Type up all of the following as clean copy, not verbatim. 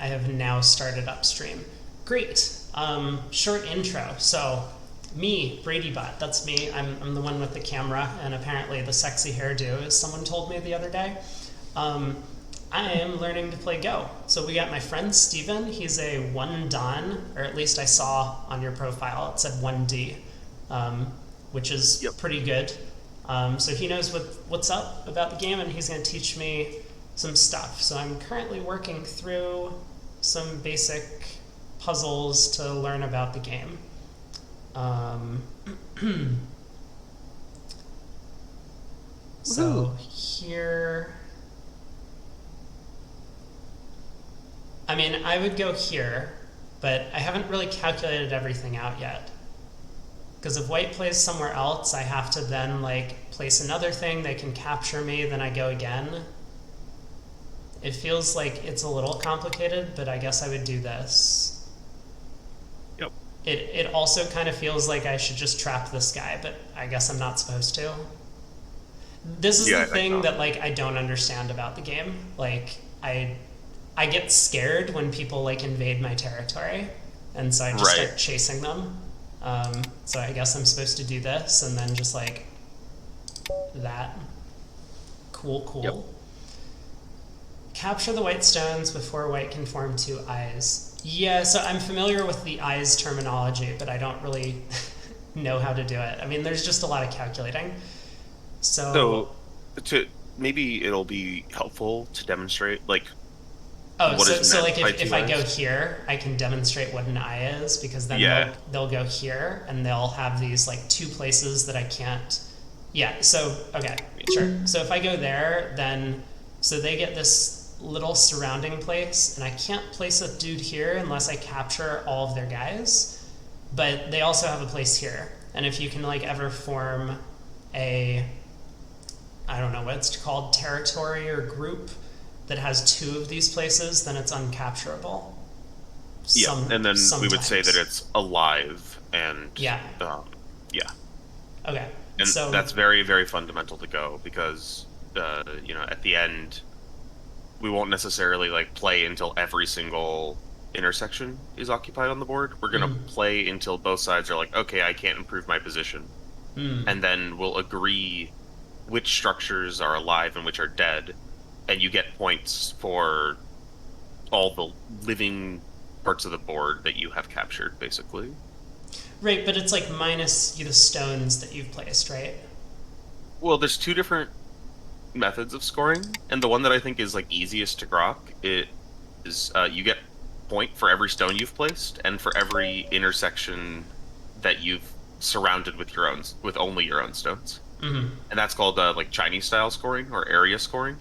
have now started upstream. Great. Short intro. So, me, BradyBot, that's me. I'm the one with the camera, and apparently the sexy hairdo, as someone told me the other day. I am learning to play Go. So we got my friend Steven. He's a 1 Dan, or at least I saw on your profile it said 1D, which is pretty good. So he knows what's up about the game, and he's going to teach me some stuff. So I'm currently working through some basic puzzles to learn about the game. So here, I mean, I would go here, but I haven't really calculated everything out yet. Because if white plays somewhere else, I have to then like place another thing, they can capture me, then I go again. It feels like it's a little complicated, but I guess I would do this. Yep. It also kind of feels like I should just trap this guy, but I guess I'm not supposed to. This is the thing that like I don't understand about the game. Like I get scared when people like invade my territory, and so I just start chasing them. So I guess I'm supposed to do this and then just like that. Cool. Yep. Capture the white stones before white can form 2 eyes. Yeah, so I'm familiar with the eyes terminology, but I don't really know how to do it. I mean, there's just a lot of calculating. So maybe it'll be helpful to demonstrate like. Oh, so like if I go here, I can demonstrate what an eye is, because then they'll go here and they'll have these like 2 places that I can't. Yeah. So okay, sure. So if I go there, then so they get this little surrounding place, and I can't place a dude here unless I capture all of their guys. But they also have a place here, and if you can like ever form a, I don't know what it's called, territory or group that has 2 of these places, then it's uncapturable. And then we would say that it's alive, and Okay. And so that's very, very fundamental to Go, because at the end, we won't necessarily like play until every single intersection is occupied on the board. We're gonna play until both sides are like, okay, I can't improve my position, and then we'll agree which structures are alive and which are dead. And you get points for all the living parts of the board that you have captured, basically. Right, but it's like minus the stones that you've placed, right? Well, there's 2 different methods of scoring, and the one that I think is like easiest to grok is you get point for every stone you've placed, and for every intersection that you've surrounded with only your own stones. And that's called like Chinese style scoring or area scoring.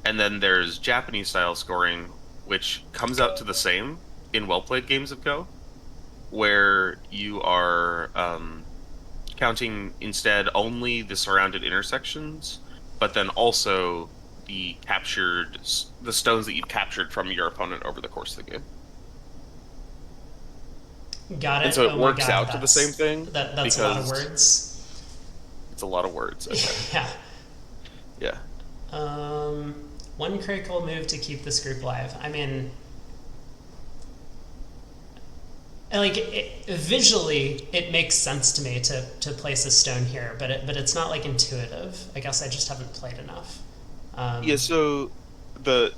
And then there's Japanese style scoring, which comes out to the same in well-played games of Go, where you are counting instead only the surrounded intersections, but then also the stones that you've captured from your opponent over the course of the game. Got it. And so it works out to the same thing. That's a lot of words. It's a lot of words. Okay. Yeah. 1 critical move to keep this group alive. I mean, like visually, it makes sense to me to place a stone here, but it's not like intuitive. I guess I just haven't played enough. So the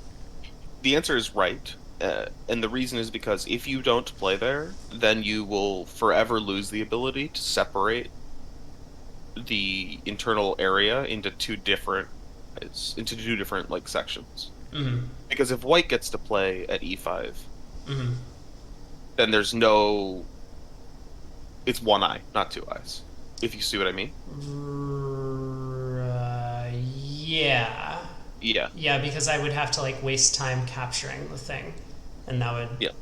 answer is right, and the reason is because if you don't play there, then you will forever lose the ability to separate the internal area into 2 different like sections. Because if white gets to play at e5, then there's no, it's 1 eye, not 2 eyes, if you see what I mean. Yeah, because I would have to like waste time capturing the thing, and that would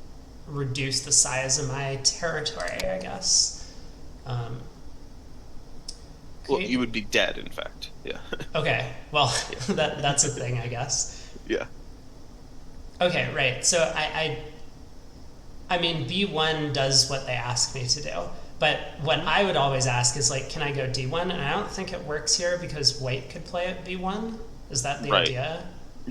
reduce the size of my territory, I guess. Well, you would be dead, in fact. Yeah. Okay. Well, that's a thing, I guess. Yeah. Okay. Right. So I mean, B1 does what they ask me to do, but what I would always ask is like, can I go D1? And I don't think it works here because white could play at B1. Is that the idea?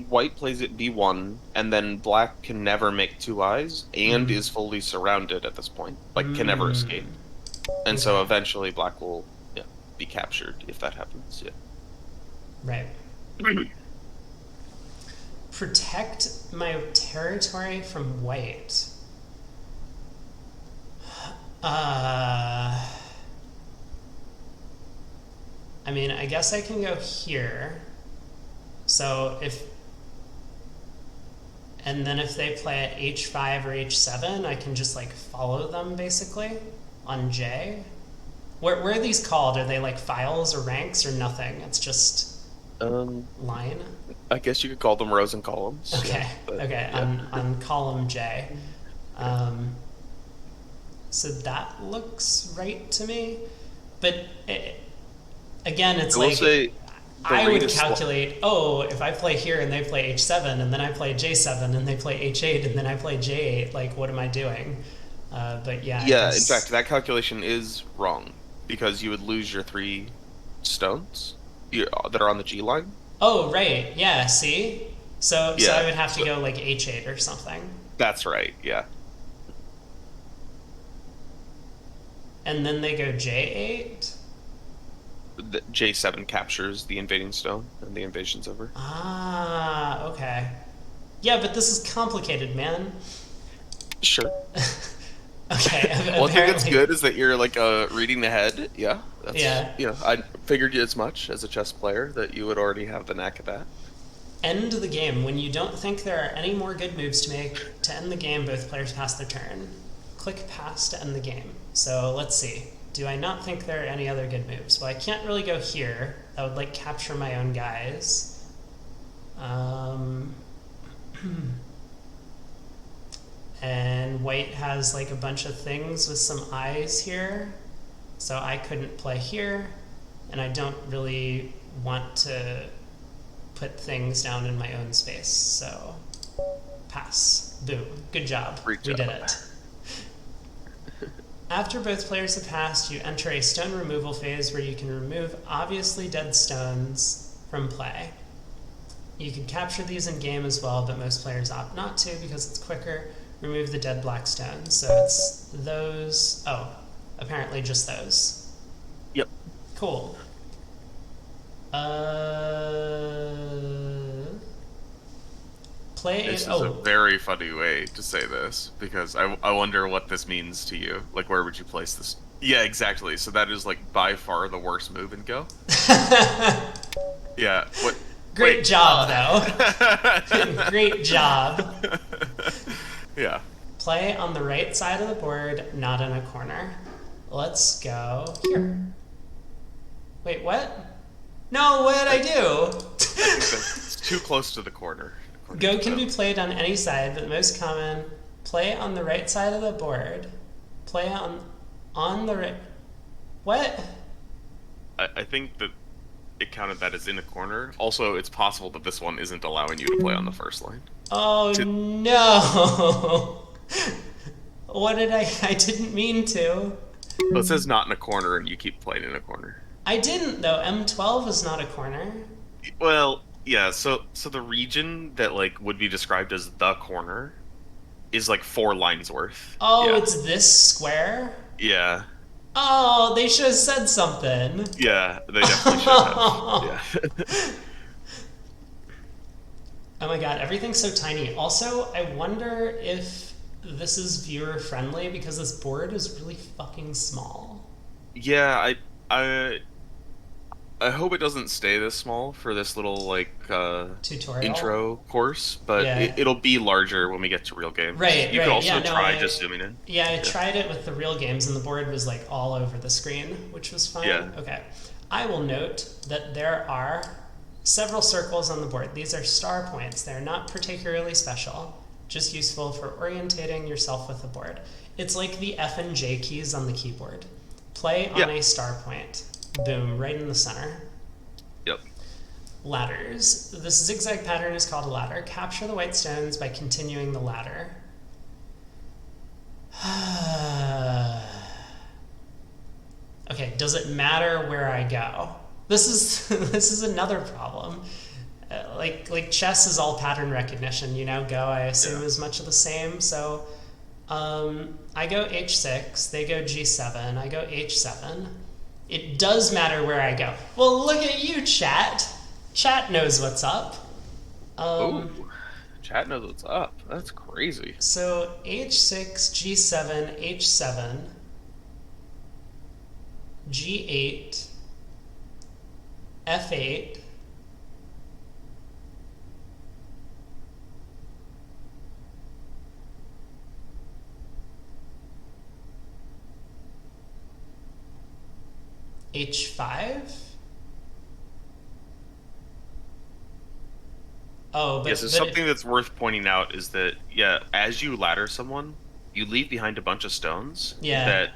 White plays it B1, and then black can never make two eyes and is fully surrounded at this point. Like, can never escape. Mm. And so Okay. eventually black will, yeah, be captured if that happens. Right. Yeah. Protect my territory from white. I mean, I guess I can go here. So if, and then if they play at h5 or h7, I can just like follow them basically on J. Where are these called? Are they like files or ranks or nothing? It's just line? I guess you could call them rows and columns. Okay, okay, Yeah. on column J. So that looks right to me. But again, it's I will like, say the I read would is calculate, oh, if I play here and they play h7, and then I play j7, and they play h8, and then I play j8, like, what am I doing? But yeah, I Yeah, in guess- fact, that calculation is wrong because you would lose your 3 stones that are on the G line. Oh, right, yeah, see? So Yeah, I would have to so- go, like, h8 or something. That's right, yeah. And then they go j8? The J7 captures the invading stone and the invasion's over. Ah, okay. Yeah, but this is complicated, man. Sure. Okay, One thing that's apparently- good is that you're like reading ahead. Yeah. Yeah. You know, I figured as much as a chess player that you would already have the knack of that. End the game. When you don't think there are any more good moves to make, to end the game, both players pass their turn. Click pass to end the game. So let's see. Do I not think there are any other good moves? Well, I can't really go here. That would like capture my own guys. And white has like a bunch of things with some eyes here. So I couldn't play here. And I don't really want to put things down in my own space. So pass. Boom. Good job. Great We did job. it. After both players have passed, you enter a stone removal phase where you can remove obviously dead stones from play. You can capture these in game as well, but most players opt not to because it's quicker. Remove the dead black stones. So it's those. Oh, apparently just those. Yep. Cool. Play This it. is a Oh, very funny way to say this because I wonder what this means to you. Like, where would you place this? Yeah, exactly. So that is like by far the worst move in Go. Yeah. What? great wait. job, though. Great job. Yeah. Play on the right side of the board, not in a corner. Let's go here. Wait, what? No, what did I do? It's too close to the corner. Go can be played on any side, but the most common, play on the right side of the board. Play on the right. What? I think that it counted that as in a corner. Also, it's possible that this one isn't allowing you to play on the first line. Oh no! What did I didn't mean to. So it says not in a corner, and you keep playing in a corner. I didn't though. M12 is not a corner. Well, yeah. So the region that like would be described as the corner is like 4 lines worth. Oh, Yeah. it's this square? Yeah. Oh, they should have said something. Yeah, they definitely should have. Yeah. Oh my god, everything's so tiny. Also, I wonder if this is viewer friendly because this board is really fucking small. Yeah, I hope it doesn't stay this small for this little like Tutorial. intro course, but Yeah. it'll be larger when we get to real games. Right, You right. could also Yeah, no, try I- just zooming in. Yeah, I tried it with the real games and the board was like all over the screen, which was fine. Yeah. Okay. I will note that there are several circles on the board. These are star points. They're not particularly special, just useful for orientating yourself with the board. It's like the F and J keys on the keyboard. Play on Yeah. a star point. Boom, right in the center. Yep. Ladders. This zigzag pattern is called a ladder. Capture the white stones by continuing the ladder. Okay, does it matter where I go? This is this is another problem. like chess is all pattern recognition. Go, I assume, Yeah. is much of the same. So I go h6, they go g7, I go h7. It does matter where I go. Well, look at you, chat. Chat knows what's up. Oh, chat knows what's up. That's crazy. So h6, g7, h7, g8, f8, h5. Oh, Yes, but something that's worth pointing out is that, yeah, as you ladder someone, you leave behind a bunch of stones yeah. that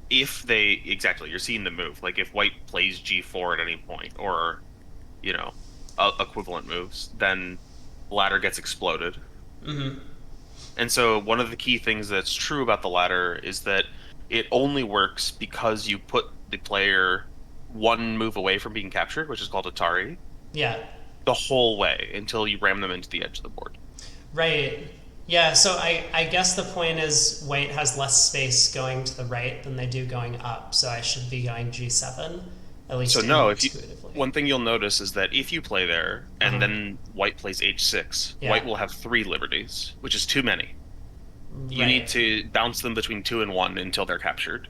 if they, exactly, you're seeing the move. Like if white plays g4 at any point, or, you know, equivalent moves, then the ladder gets exploded. Mm-hmm. And so one of the key things that's true about the ladder is that it only works because you put the player one move away from being captured, which is called Atari, Yeah. the whole way until you ram them into the edge of the board. Right. Yeah, so I guess the point is white has less space going to the right than they do going up, so I should be going g7, at least So no, if you intuitively. one thing you'll notice is that if you play there and then white plays h6, Yeah. white will have 3 liberties, which is too many. You Right. need to bounce them between 2 and 1 until they're captured.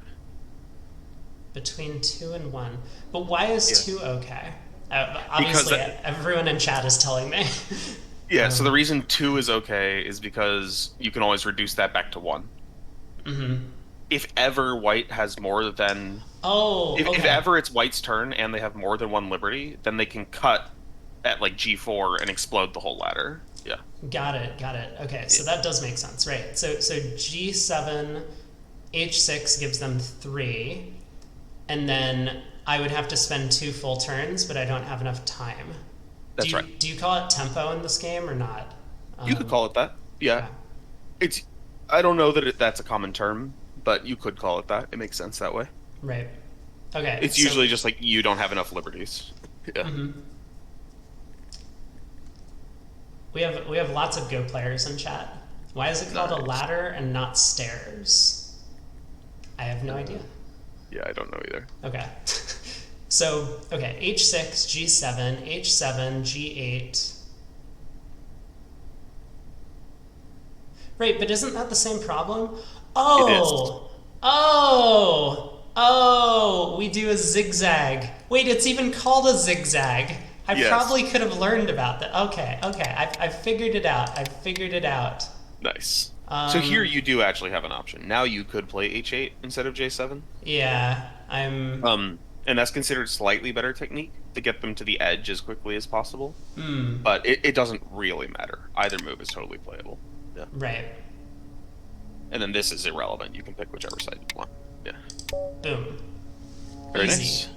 Between 2 and 1. But why is Yeah. 2 okay? Obviously, everyone in chat is telling me. Yeah, so the reason 2 is okay is because you can always reduce that back to 1. Mm-hmm. If ever white has more than Oh, if okay. ever it's white's turn and they have more than 1 liberty, then they can cut at like g4 and explode the whole ladder. Yeah. Got it. Okay, so that does make sense, right? So g7, h6 gives them 3, and then I would have to spend 2 full turns, but I don't have enough time. That's right. Do you call it tempo in this game or not? You could call it that. Yeah. Okay. It's I don't know that that's a common term, but you could call it that. It makes sense that way. Right. Okay. It's so- usually just like you don't have enough liberties. Yeah. Mhm. We have lots of Go players in chat. Why is it called a Nice. ladder and not stairs? I have no idea. Yeah, I don't know either. Okay. So, okay, h6, g7, h7, g8. Right, but isn't that the same problem? Oh, we do a zigzag. Wait, it's even called a zigzag. I Yes. probably could have learned about that. Okay, I figured it out. Nice. So here you do actually have an option. Now you could play h8 instead of j7. Yeah, And that's considered slightly better technique to get them to the edge as quickly as possible. Hmm. But it doesn't really matter. Either move is totally playable. Yeah. Right. And then this is irrelevant. You can pick whichever side you want. Yeah. Boom. Very Easy. nice.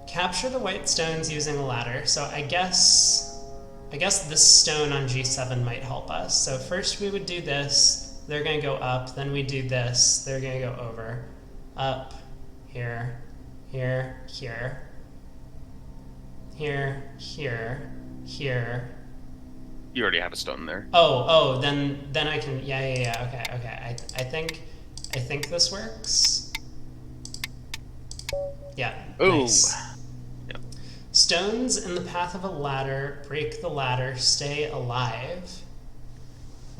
Capture the white stones using a ladder. So I guess this stone on g7 might help us. So first we would do this. They're going to go up. Then we do this. They're going to go over. Up. Here. Here. Here. Here. Here. Here. You already have a stone there. Oh, then I can, yeah, okay. I think this works. Yeah, Ooh. nice. Yeah. Stones in the path of a ladder, break the ladder, stay alive.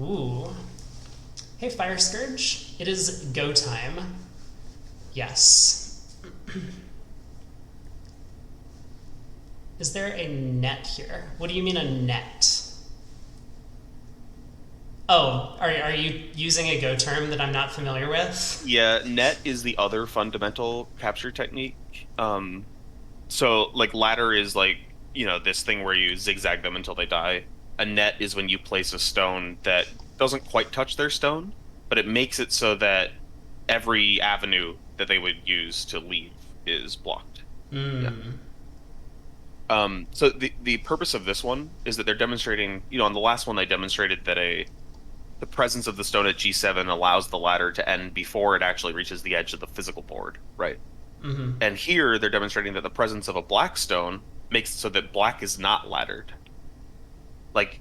Ooh. Hey, Fire Scourge, it is go time. Yes. Is there a net here? What do you mean a net? Oh, are you using a Go term that I'm not familiar with? Yeah, net is the other fundamental capture technique. So like ladder is like, this thing where you zigzag them until they die. A net is when you place a stone that doesn't quite touch their stone, but it makes it so that every avenue that they would use to leave is blocked. Mm. Yeah. So the purpose of this one is that they're demonstrating, on the last one they demonstrated that the presence of the stone at G7 allows the ladder to end before it actually reaches the edge of the physical board, right? Mm-hmm. And here they're demonstrating that the presence of a black stone makes it so that black is not laddered. Like,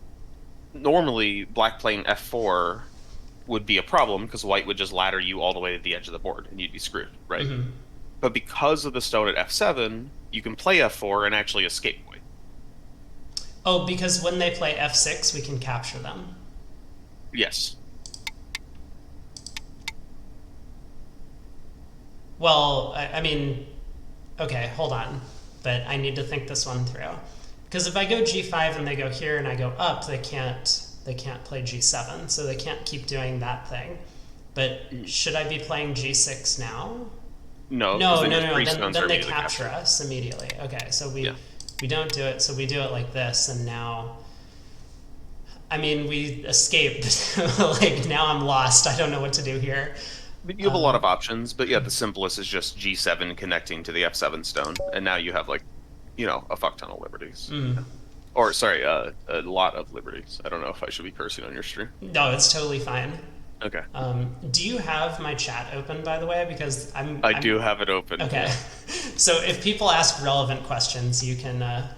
normally, black playing f4 would be a problem because white would just ladder you all the way to the edge of the board and you'd be screwed, right? Hmm. But because of the stone at f7, you can play f4 and actually escape white. Oh, because when they play f6, we can capture them. Yes. Well, I mean, okay, hold on. But I need to think this one through. Because if I go g5 and they go here and I go up, they can't play g7, so they can't keep doing that thing. But should I be playing g6 now? No, No, because no, then no. your Then, stones then are they immediately capture captured. us immediately. Okay, so Yeah. we don't do it. So we do it like this, and now, I mean, we escaped. Like now I'm lost. I don't know what to do here. But you have a lot of options, but yeah, the simplest is just g7 connecting to the f7 stone, and now you have like, a fuck ton of liberties. Mm. Or sorry, a lot of liberties. I don't know if I should be cursing on your stream. No, it's totally fine. Okay. Do you have my chat open, by the way? Because I do have it open. Okay. So if people ask relevant questions, you can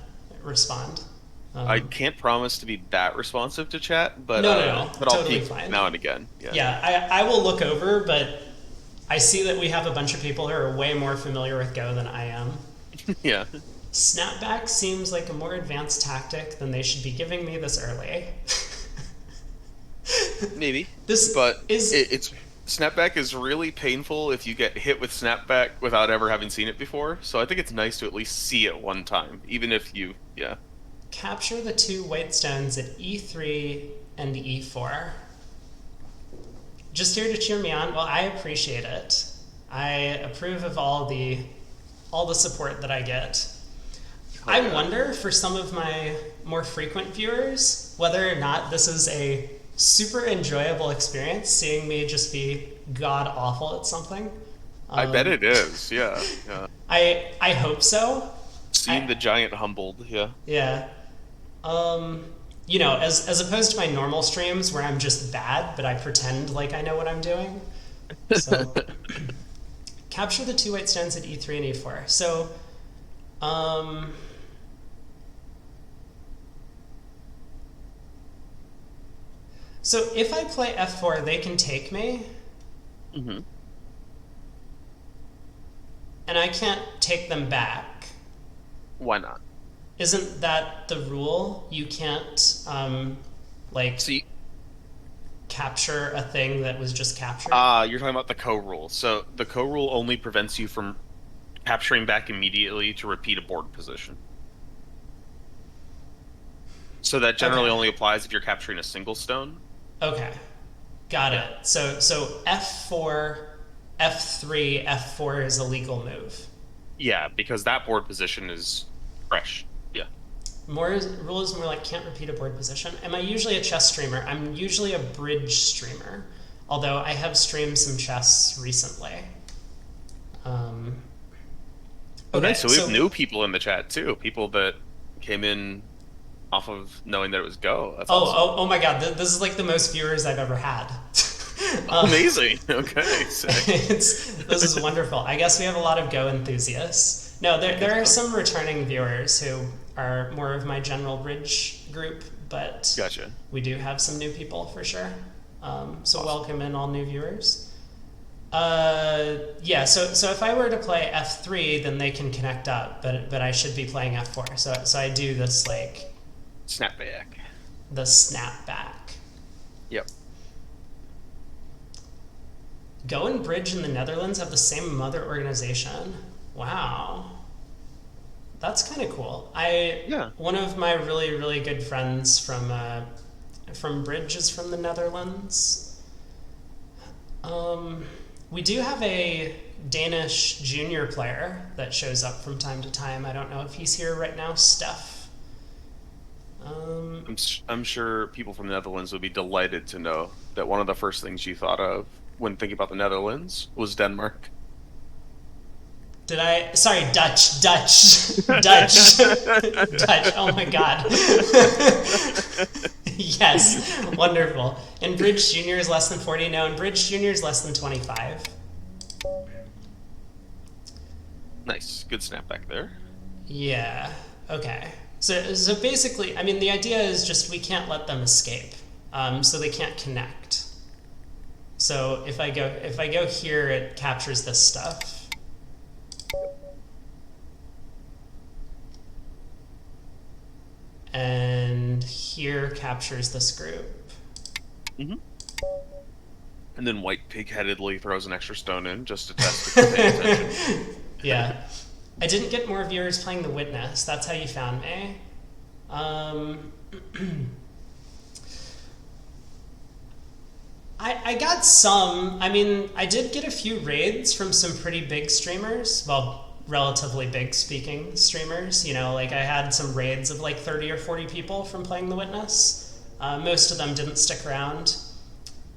respond. I can't promise to be that responsive to chat, but No. but I'll Totally peek fine. now and again. Yeah. Yeah, I will look over, but I see that we have a bunch of people who are way more familiar with Go than I am. Yeah. Snapback seems like a more advanced tactic than they should be giving me this early. Maybe. This But is it's snapback is really painful if you get hit with snapback without ever having seen it before. So I think it's nice to at least see it one time, even if yeah. capture the two white stones at e3 and e4. Just here to cheer me on. Well, I appreciate it. I approve of all the support that I get. I wonder for some of my more frequent viewers whether or not this is a super enjoyable experience, seeing me just be god awful at something. I bet it is. Yeah. Yeah. I hope so. Seeing the giant humbled. Yeah. Yeah. As opposed to my normal streams where I'm just bad, but I pretend like I know what I'm doing. So, capture the two white stones at e3 and e4. So, so if I play f4, they can take me, Mm-hmm. and I can't take them back. Why not? Isn't that the rule? You can't, See, capture a thing that was just captured? you're talking about the co-rule. So the co-rule only prevents you from capturing back immediately to repeat a board position. So that generally Okay. only applies if you're capturing a single stone. Okay, got it. So f4, f3, f4 is a legal move. Yeah, because that board position is fresh. Yeah. Rule is more like can't repeat a board position. Am I usually a chess streamer? I'm usually a bridge streamer, although I have streamed some chess recently. Okay, so we have new people in the chat too. People that came in off of knowing that it was Go. That's awesome. Oh my god, this is like the most viewers I've ever had. Amazing. Okay. Sick. This is wonderful. I guess we have a lot of Go enthusiasts. No, there are some returning viewers who are more of my general bridge group, but Gotcha. we do have some new people for sure. So Awesome. welcome in all new viewers. Yeah. So if I were to play f3, then they can connect up, but I should be playing f4. So I do this like Snapback. the snapback. Yep. Go and Bridge in the Netherlands have the same mother organization. Wow. That's kind of cool. Yeah. One of my really, really good friends from Bridge is from the Netherlands. We do have a Danish junior player that shows up from time to time. I don't know if he's here right now. Steph. I'm sure people from the Netherlands would be delighted to know that one of the first things you thought of when thinking about the Netherlands was Denmark. Did I? Sorry, Dutch. Dutch. Oh my god. Yes, wonderful. And Bridge Junior is less than 40. No, and Bridge Junior is less than 25. Nice. Good snapback there. Yeah. Okay. So basically, I mean, the idea is just we can't let them escape, so they can't connect. So if I go here, it captures this stuff. And here captures this group. Mm-hmm. And then white pig-headedly throws an extra stone in just to test if you pay attention. Yeah. I didn't get more viewers playing The Witness. That's how you found me. I got some. I mean, I did get a few raids from some pretty big streamers. Well, relatively big speaking streamers. You know, like I had some raids of like 30 or 40 people from playing The Witness. Most of them didn't stick around.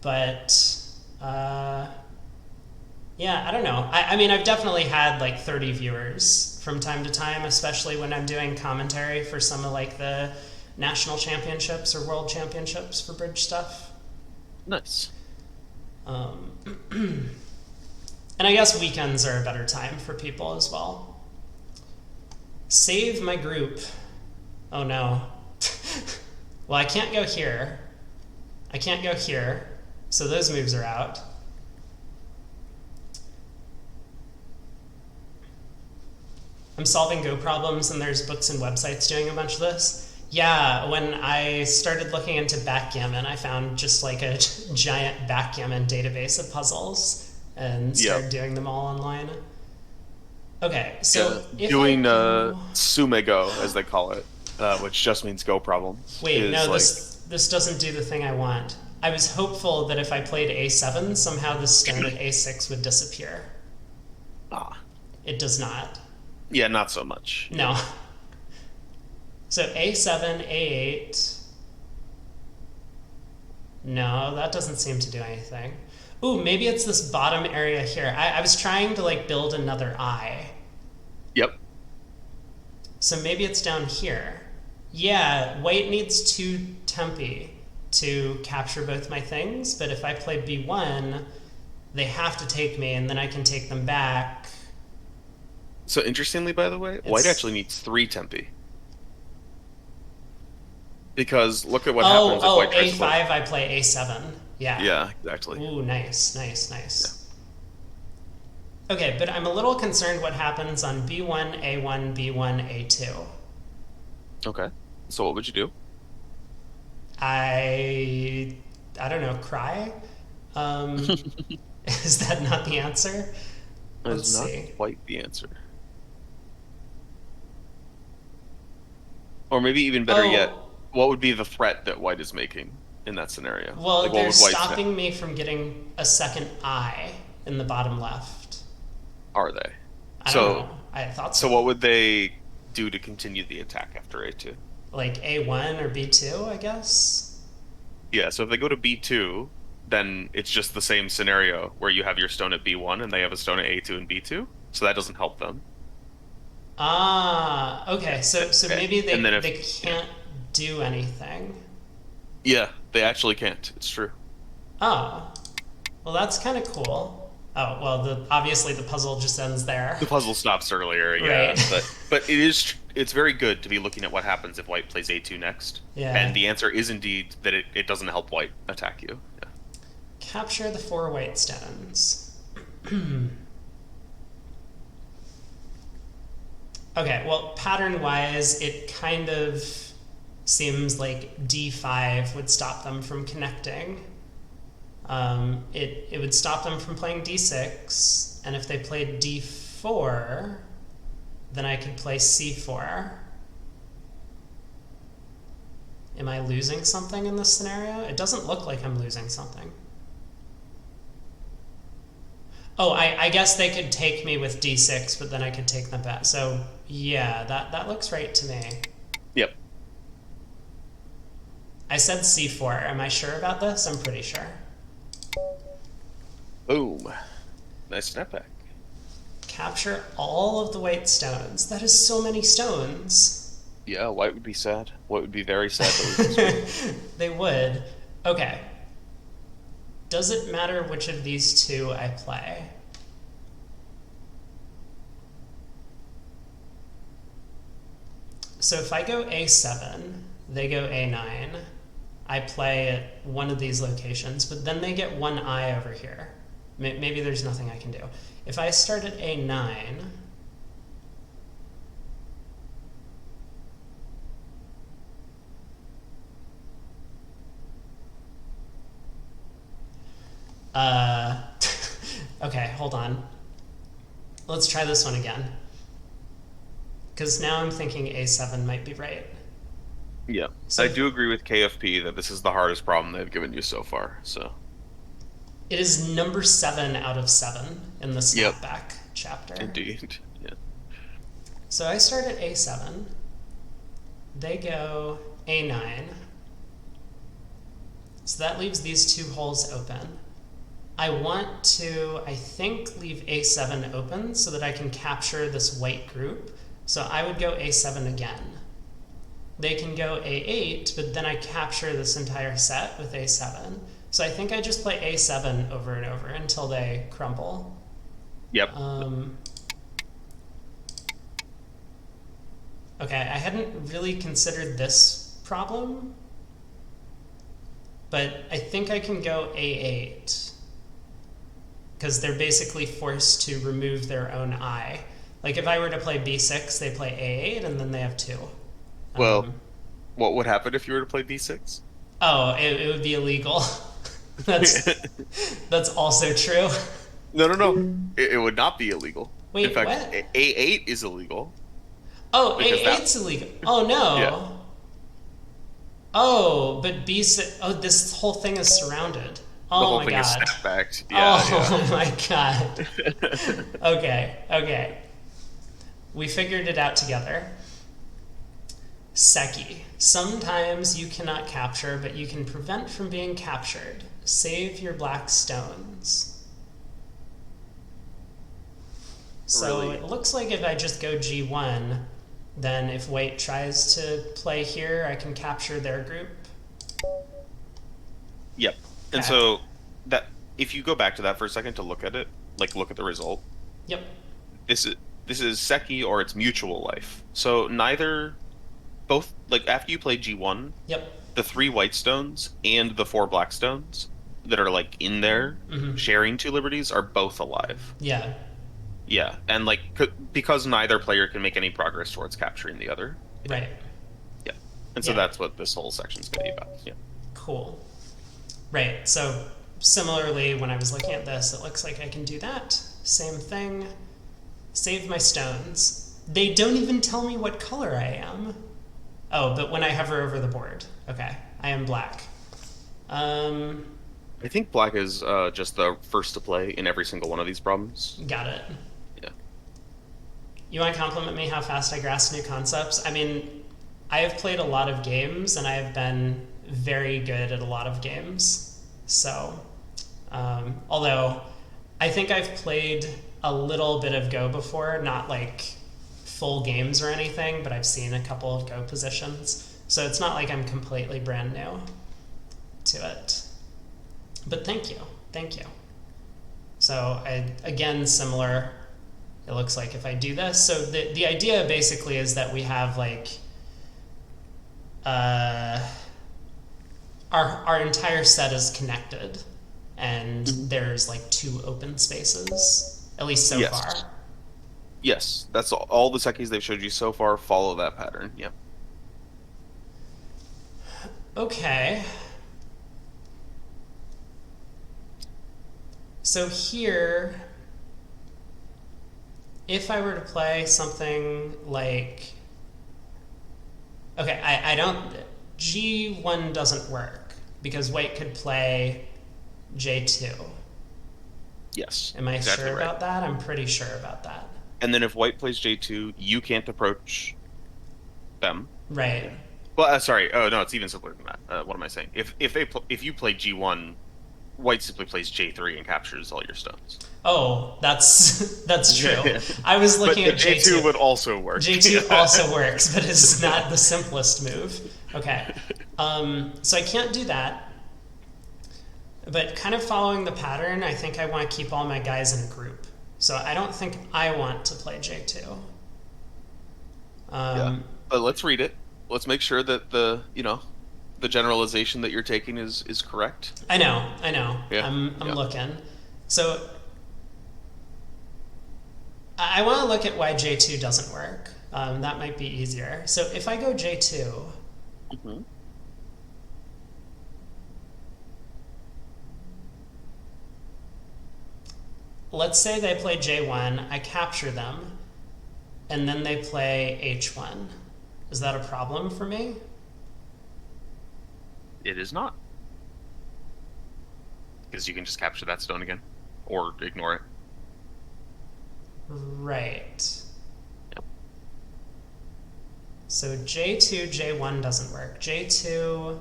But, yeah, I don't know. I mean, I've definitely had like 30 viewers from time to time, especially when I'm doing commentary for some of like the national championships or world championships for bridge stuff. Nice. And I guess weekends are a better time for people as well. Save my group. Oh no. Well, I can't go here. I can't go here. So those moves are out. I'm solving Go problems and there's books and websites doing a bunch of this. Yeah, when I started looking into backgammon, I found just like a giant backgammon database of puzzles and started doing them all online. Okay, so if doing Sumego, as they call it, which just means Go problems. Wait, no, like... this doesn't do the thing I want. I was hopeful that if I played A7, somehow the stone at A6 would disappear. Ah. It does not. Yeah, not so much. No. So A7, A8. No, that doesn't seem to do anything. Ooh, maybe it's this bottom area here. I was trying to like build another eye. Yep. So maybe it's down here. Yeah, white needs 2 tempi to capture both my things, but if I play B1, they have to take me and then I can take them back. So interestingly, by the way, white actually needs 3 tempi. Because look at what happens if white tries A5, I play A7. Yeah. Yeah, exactly. Ooh, nice. Yeah. Okay, but I'm a little concerned what happens on B1, A1, B1, A2. Okay. So what would you do? I don't know, cry? Is that not the answer? Let's see. Not quite the answer. Or maybe even better yet, what would be the threat that white is making in that scenario? Well, like, they're stopping me from getting a second eye in the bottom left. Are they? I don't know. I thought so. So what would they do to continue the attack after A2? Like A1 or B2, I guess? Yeah, so if they go to B2, then it's just the same scenario where you have your stone at B1 and they have a stone at A2 and B2. So that doesn't help them. Ah, okay. So maybe they can't do anything. Yeah, they actually can't. It's true. Oh, well, that's kind of cool. Oh, well, obviously the puzzle just ends there. The puzzle stops earlier, yeah. Right. But it's very good to be looking at what happens if white plays A2 next. Yeah. And the answer is indeed that it doesn't help white attack you. Yeah. Capture the 4 white stones. Okay, well, pattern-wise, it kind of seems like D5 would stop them from connecting. It would stop them from playing D6, and if they played D4, then I could play C4. Am I losing something in this scenario? It doesn't look like I'm losing something. Oh, I guess they could take me with D6, but then I could take them back. So, yeah, that looks right to me. Yep. I said C4. Am I sure about this? I'm pretty sure. Boom. Nice snapback. Capture all of the white stones. That is so many stones. Yeah, white would be sad. White would be very sad that They would. Okay. Does it matter which of these 2 I play? So if I go A7, they go A9. I play at one of these locations, but then they get one eye over here. Maybe there's nothing I can do. If I start at A9, okay, hold on. Let's try this one again. Because now I'm thinking A7 might be right. Yeah. So I do agree with KFP that this is the hardest problem they've given you so far. So it is number 7 out of 7 in the Yep. snapback chapter. indeed. Yeah. So I start at A7. They go A9. So that leaves these two holes open. I want to, I think, leave A7 open so that I can capture this white group. So I would go A7 again. They can go A8, but then I capture this entire set with A7. So I think I just play A7 over and over until they crumble. Yep. Okay, I hadn't really considered this problem, but I think I can go A8 because they're basically forced to remove their own eye. Like if I were to play B6, they play A8 and then they have 2. Well, what would happen if you were to play B6? Oh, it would be illegal. That's also true. No. It would not be illegal. Wait, In fact, what? A8 is illegal. Oh, Because A8's illegal. Oh no. Yeah. Oh, but B6. Oh, this whole thing is surrounded. The Oh whole my thing god. is snapbacked. Yeah, Oh my god. Okay. We figured it out together. Seki. Sometimes you cannot capture, but you can prevent from being captured. Save your black stones. So Really? it looks like if I just go G1, then if white tries to play here, I can capture their group. Yep. And Okay. so that if you go back to that for a second to look at it, like look at the result, Yep. this is Seki or it's mutual life. So both like after you play G1, Yep. the 3 white stones and the 4 black stones that are like in there Mhm. sharing 2 liberties are both alive. Yeah. Yeah, and like because neither player can make any progress towards capturing the other. Right. Yeah. And so Yeah. that's what this whole section's going to be about. Yeah. Cool. Right. So similarly, when I was looking at this, it looks like I can do that. Same thing. Save my stones. They don't even tell me what color I am. Oh, but when I hover over the board. Okay. I am black. I think black is just the first to play in every single one of these problems. Got it. Yeah. You want to compliment me how fast I grasp new concepts? I mean, I have played a lot of games, and I have been very good at a lot of games. So, although I think I've played a little bit of Go before, not like full games or anything, but I've seen a couple of Go positions. So it's not like I'm completely brand new to it. But thank you. So again, similar. It looks like if I do this, so the idea basically is that we have like our entire set is connected, and there's like 2 open spaces, at least so Yes. far. Yes, that's all the Sekis they've showed you so far follow that pattern. Yeah. Okay. So here, if I were to play something like, okay, I don't, G1 doesn't work because white could play J2. Yes. Am I exactly sure right. about that? I'm pretty sure about that. And then if white plays J2, you can't approach them. Right. Well, sorry. Oh no, it's even simpler than that. What am I saying? If you play G1, white simply plays J3 and captures all your stones. Oh, that's true. Yeah. I was But looking the at J2 would also work. J2 also works, but it's not the simplest move. Okay. So I can't do that. But kind of following the pattern, I think I want to keep all my guys in a group. So I don't think I want to play J2. Yeah. But let's read it. Let's make sure that the generalization that you're taking is correct. I know, I know. Yeah. I'm Yeah. looking. So I want to look at why J2 doesn't work. That might be easier. So if I go J2, hmm let's say they play J1, I capture them, and then they play H1. Is that a problem for me? It is not. Because you can just capture that stone again. Or ignore it. Right. Yep. So J2, J1 doesn't work. J2,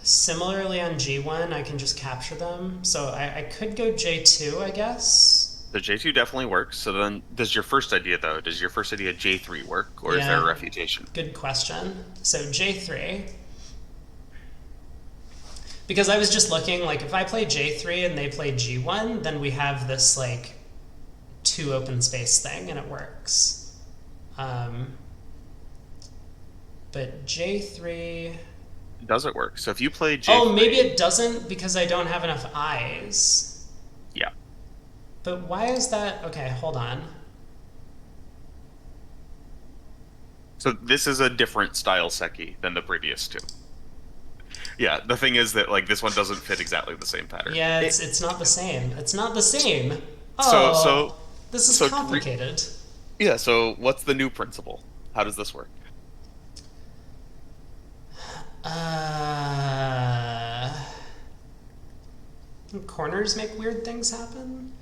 similarly on G1, I can just capture them. So I could go J2, I guess. The J2 definitely works. So then, does your first idea, though, does your first idea J3 work? Or is there a Yeah. refutation? Good question. So J3, because I was just looking, like if I play J3 and they play G1, then we have this like 2 open space thing and it works. But J3, Does it work? So if you play J3... oh, maybe it doesn't because I don't have enough eyes. Yeah. But why is that? Okay, hold on. So this is a different style Seki than the previous two. Yeah, the thing is that like this one doesn't fit exactly the same pattern. Yeah, it's not the same. It's not the same. So Oh, so this is so complicated. yeah, so what's the new principle? How does this work? Corners make weird things happen?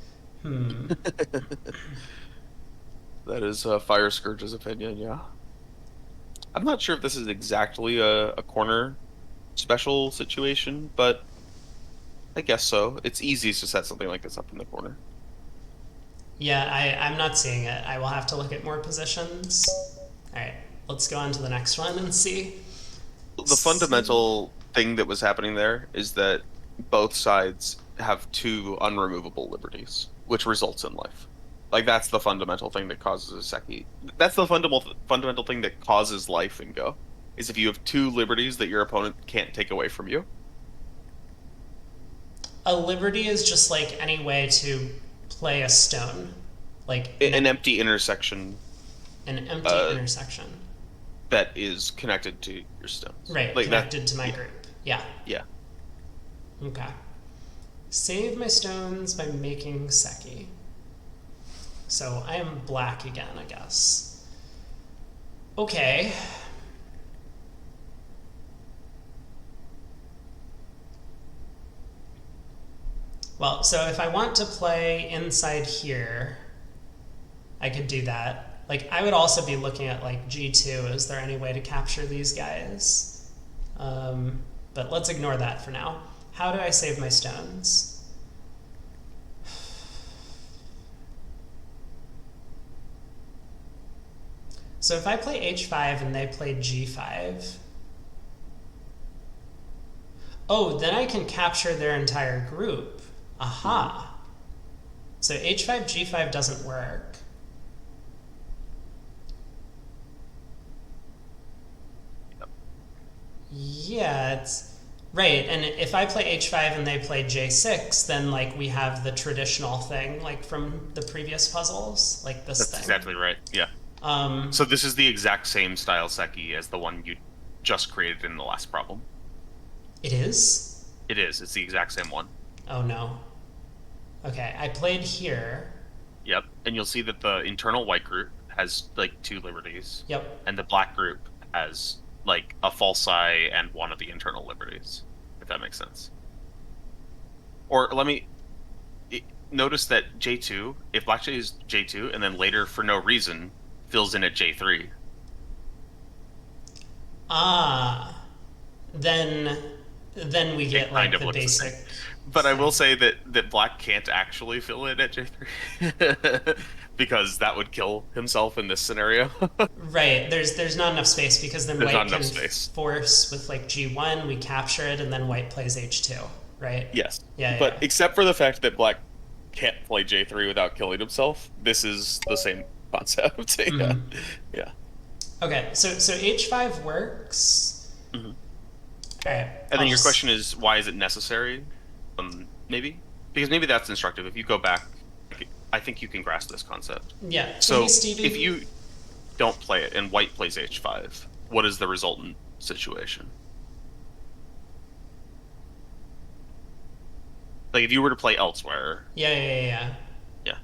That is Fire Scourge's opinion, yeah. I'm not sure if this is exactly a corner special situation, but I guess so. It's easiest to set something like this up in the corner. Yeah, I'm not seeing it. I will have to look at more positions. All right, let's go on to the next one and see. The fundamental thing that was happening there is that both sides have 2 unremovable liberties, which results in life. Like that's the fundamental thing that causes a Seki. That's the fundamental thing that causes life in Go. Is if you have 2 liberties that your opponent can't take away from you. A liberty is just like any way to play a stone, like An empty intersection an empty intersection. that is connected to your stones. Right, Like connected that, to my yeah. group. Yeah. Yeah. Okay. Save my stones by making Seki. So I am black again, I guess. Okay. Well, so if I want to play inside here, I could do that. Like, I would also be looking at, like, G2. Is there any way to capture these guys? But let's ignore that for now. How do I save my stones? So if I play H5 and they play G5, oh, then I can capture their entire group. Aha. So H5, G5 doesn't work. Yep. Yeah, it's right. And if I play H5 and they play J6, then like we have the traditional thing, like from the previous puzzles, like this That's thing. exactly right. Yeah. So this is the exact same style Seki as the one you just created in the last problem. It is? It is. It's the exact same one. Oh no. Okay, I played here. Yep. And you'll see that the internal white group has like 2 liberties. Yep. And the black group has like a false eye and one of the internal liberties, if that makes sense. Or notice that J2, if black J is J2 and then later for no reason fills in at J3. Ah, then we get like kind of the looks the basic. same. But I will say that black can't actually fill in at J3 because that would kill himself in this scenario. Right, there's not enough space because then There's white not enough can space. force with like G1, we capture it, and then white plays H2, right? Yes. Yeah, But yeah. except for the fact that black can't play J3 without killing himself, this is the same concept. Yeah, Mhm. yeah. Okay, so h5 works. Mhm. All right, And I'll then your question just is, why is it necessary? Maybe because maybe that's instructive. If you go back, I think you can grasp this concept. yeah. Hey So if Stevie. you don't play it and white plays h5, what is the resultant situation? Like if you were to play elsewhere, Yeah. yeah.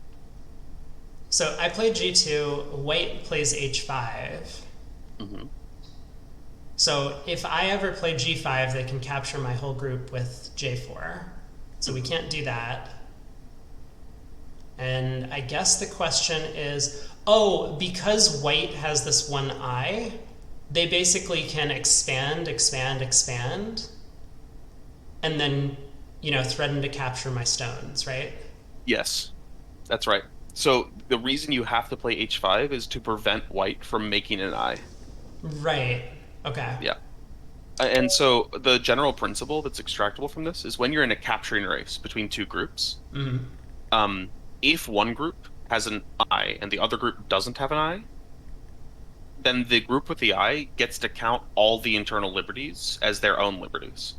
So I play g2. White plays h5. Hmm. So if I ever play g5, they can capture my whole group with j4. So we Hmm. can't do that. And I guess the question is, oh, because white has this one eye, they basically can expand, and then, threaten to capture my stones, right? Yes, that's right. So the reason you have to play h5 is to prevent white from making an eye. Right. Okay. Yeah. And so the general principle that's extractable from this is when you're in a capturing race between two groups, Mm-hmm. um, if one group has an eye and the other group doesn't have an eye, then the group with the eye gets to count all the internal liberties as their own liberties.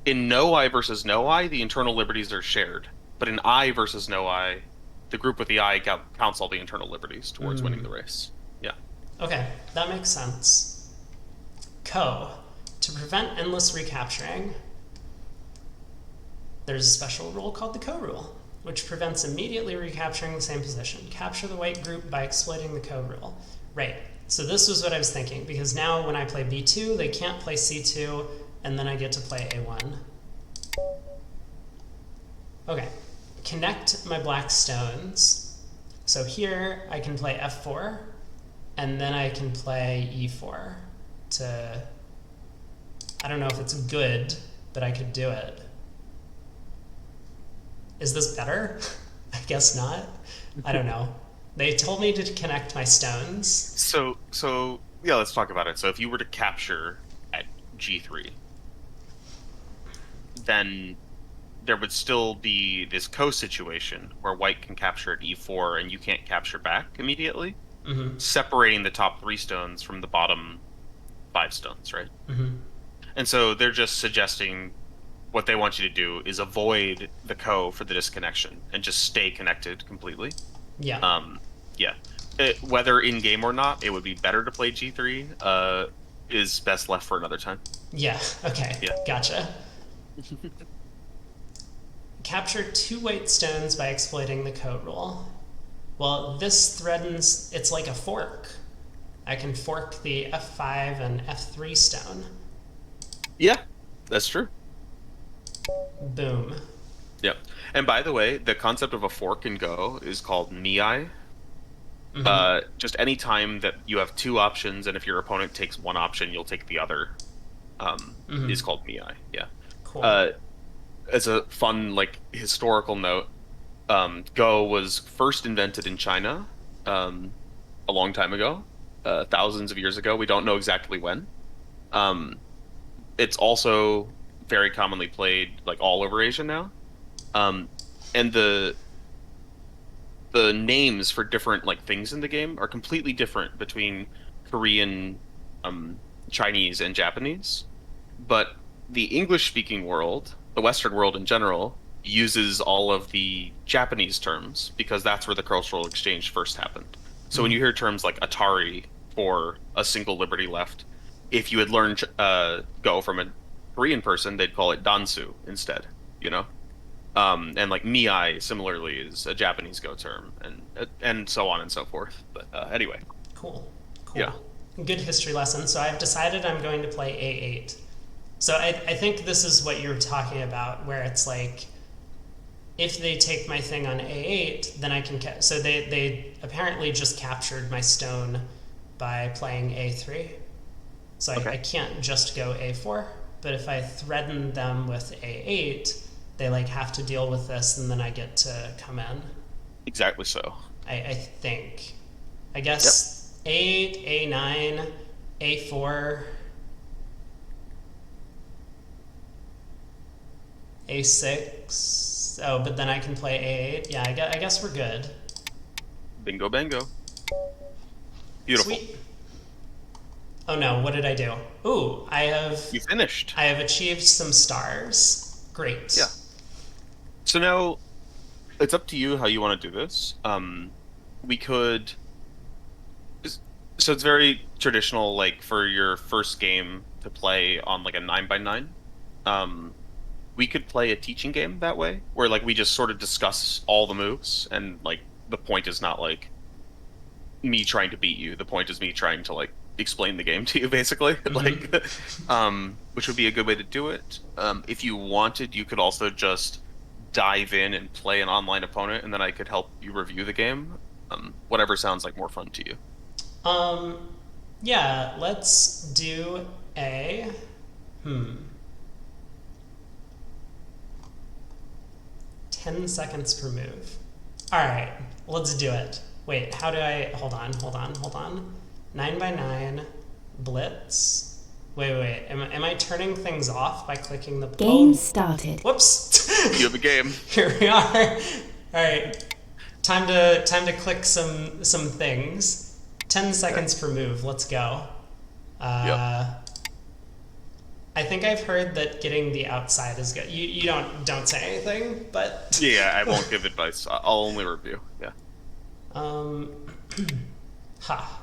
In no eye versus no eye, the internal liberties are shared. But in eye versus no eye, the group with the eye counts all the internal liberties towards winning Mm. the race. Yeah. Okay, that makes sense. Co. To prevent endless recapturing, there's a special rule called the Co rule, which prevents immediately recapturing the same position. Capture the white group by exploiting the Co rule. Right. So this was what I was thinking, because now when I play b2, they can't play c2, and then I get to play a1. Okay. Connect my black stones. So here I can play f4, and then I can play e4 to... I don't know if it's good, but I could do it. Is this better? I guess not. I don't know. They told me to connect my stones. So yeah, let's talk about it. So if you were to capture at G3, then there would still be this co-situation where white can capture at E4 and you can't capture back immediately, Mm-hmm. separating the top three stones from the bottom five stones, right? Mm-hmm. And so they're just suggesting what they want you to do is avoid the co for the disconnection and just stay connected completely. Yeah. Um, yeah. Whether in game or not, it would be better to play G3, is best left for another time. Yeah. Okay. Yeah. Gotcha. Capture two white stones by exploiting the code rule. Well, this threatens... It's like a fork. I can fork the f5 and f3 stone. Yeah, that's true. Boom. Yeah. And by the way, the concept of a fork in Go is called miai. Mm-hmm. Just any time that you have two options, and if your opponent takes one option, you'll take the other, Mm-hmm. is called miai. Yeah. Cool. Uh, as a fun, like, historical note, Go was first invented in China, um, a long time ago, thousands of years ago. We don't know exactly when. Um, it's also very commonly played like all over Asia now. Um, and the names for different like things in the game are completely different between Korean, um, Chinese, and Japanese. But the English-speaking world, the Western world in general, uses all of the Japanese terms because that's where the cultural exchange first happened. So when Mm-hmm. you hear terms like Atari for a single liberty left, if you had learned Go from a Korean person, they'd call it Dansu instead, you know? And like Miai similarly is a Japanese Go term, and so on and so forth. But anyway, Cool. yeah, Cool. Good history lesson. So I've decided I'm going to play a8. So I think this is what you're talking about, where it's like, if they take my thing on a8, then I can... So they apparently just captured my stone by playing a3. So I okay, can't just go a4. But if I threaten them with a8, they like have to deal with this, and then I get to come in. exactly so. I think. I Yep. guess a8, a9, a4, a6. Oh, but then I can play a8. Yeah, I guess we're good. Bingo bango. Beautiful. Sweet. Oh no, what did I do? Ooh, You finished. I have achieved some stars. Great. Yeah. So now it's up to you how you want to do this. We could. So it's very traditional, like for your first game to play on like a 9x9. Um, we could play a teaching game that way, where like we just sort of discuss all the moves, and like the point is not like me trying to beat you. The point is me trying to like explain the game to you, basically. Mm-hmm. Like, which would be a good way to do it. If you wanted, you could also just dive in and play an online opponent, and then I could help you review the game. Whatever sounds like more fun to you. Um, yeah, let's do a. Hmm. 10 seconds per move. Alright, let's do it. Wait, how do I. Hold on. 9x9, blitz. Wait. Am I turning things off by clicking the. Game started. Whoops! You have a game. Here we are. Alright. Time to click some things. 10 seconds per move. Let's go. Yep. I think I've heard that getting the outside is good. You don't say anything, but Yeah, I won't give advice. I'll only review. Yeah. um ha.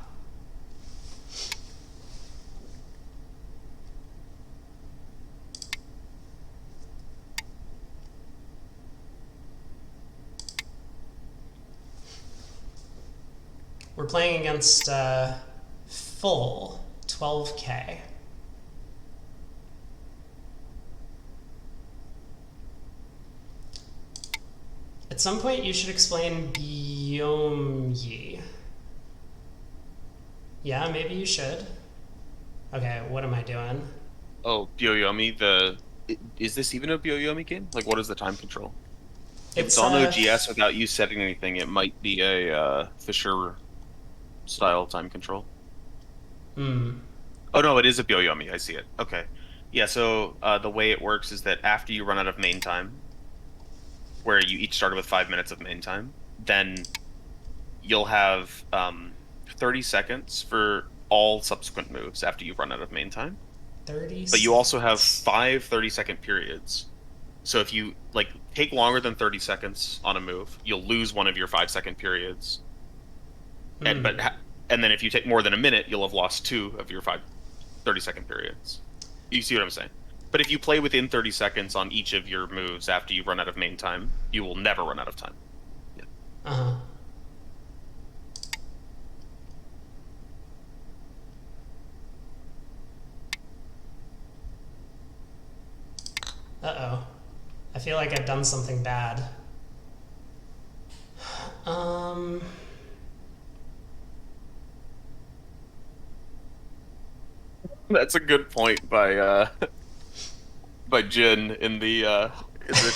We're playing against full 12K. At some point, you should explain Byomyi. Yeah, maybe you should. Okay, what am I doing? Oh, Byoyomi, is this even a Byoyomi game? Like, what is the time control? If it's on OGS without you setting anything, it might be a Fisher style time control. Hmm. Oh no, it is a Byoyomi. I see it. Okay. Yeah, so the way it works is that after you run out of main time, where you each started with 5 minutes of main time, then you'll have 30 seconds for all subsequent moves after you've run out of main time. 30 But you also have 5 30-second periods. So if you like take longer than 30 seconds on a move, you'll lose one of your 5-second periods. And then if you take more than a minute, you'll have lost 2 of your 30-second periods. You see what I'm saying? But if you play within 30 seconds on each of your moves after you run out of main time, you will never run out of time. Yeah. Uh-huh. Uh-oh. I feel like I've done something bad. Um... That's a good point by Jin in the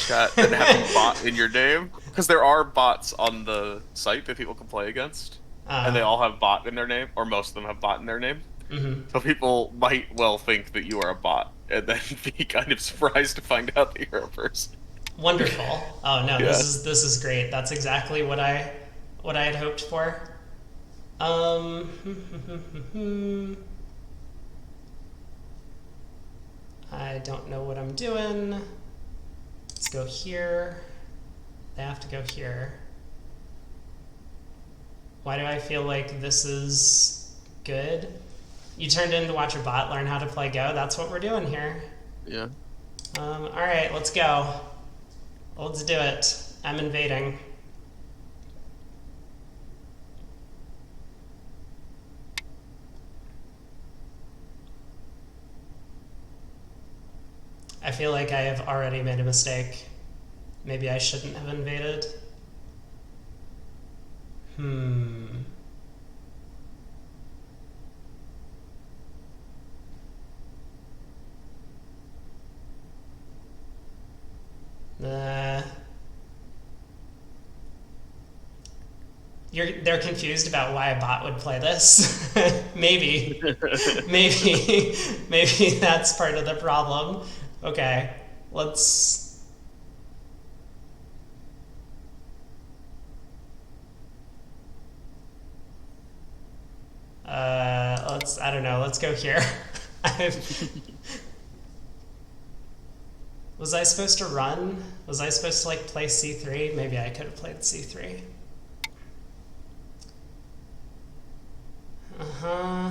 chat and having bot in your name, because there are bots on the site that people can play against, and they all have bot in their name, or most of them have bot in their name. Mm-hmm. So people might well think that you are a bot, and then be kind of surprised to find out that you're a person. Wonderful. Oh no, Yeah. this is great. That's exactly what I had hoped for. I don't know what I'm doing. Let's go here. They have to go here. Why do I feel like this is good? You turned in to watch a bot learn how to play Go. That's what we're doing here. Yeah. All right, let's go. Let's do it. I'm invading. I feel like I have already made a mistake. Maybe I shouldn't have invaded. They're confused about why a bot would play this. Maybe. Maybe that's part of the problem. Okay, let's... I don't know, let's go here. Was I supposed to run? Was I supposed to like play c3? Maybe I could have played c3. Uh-huh.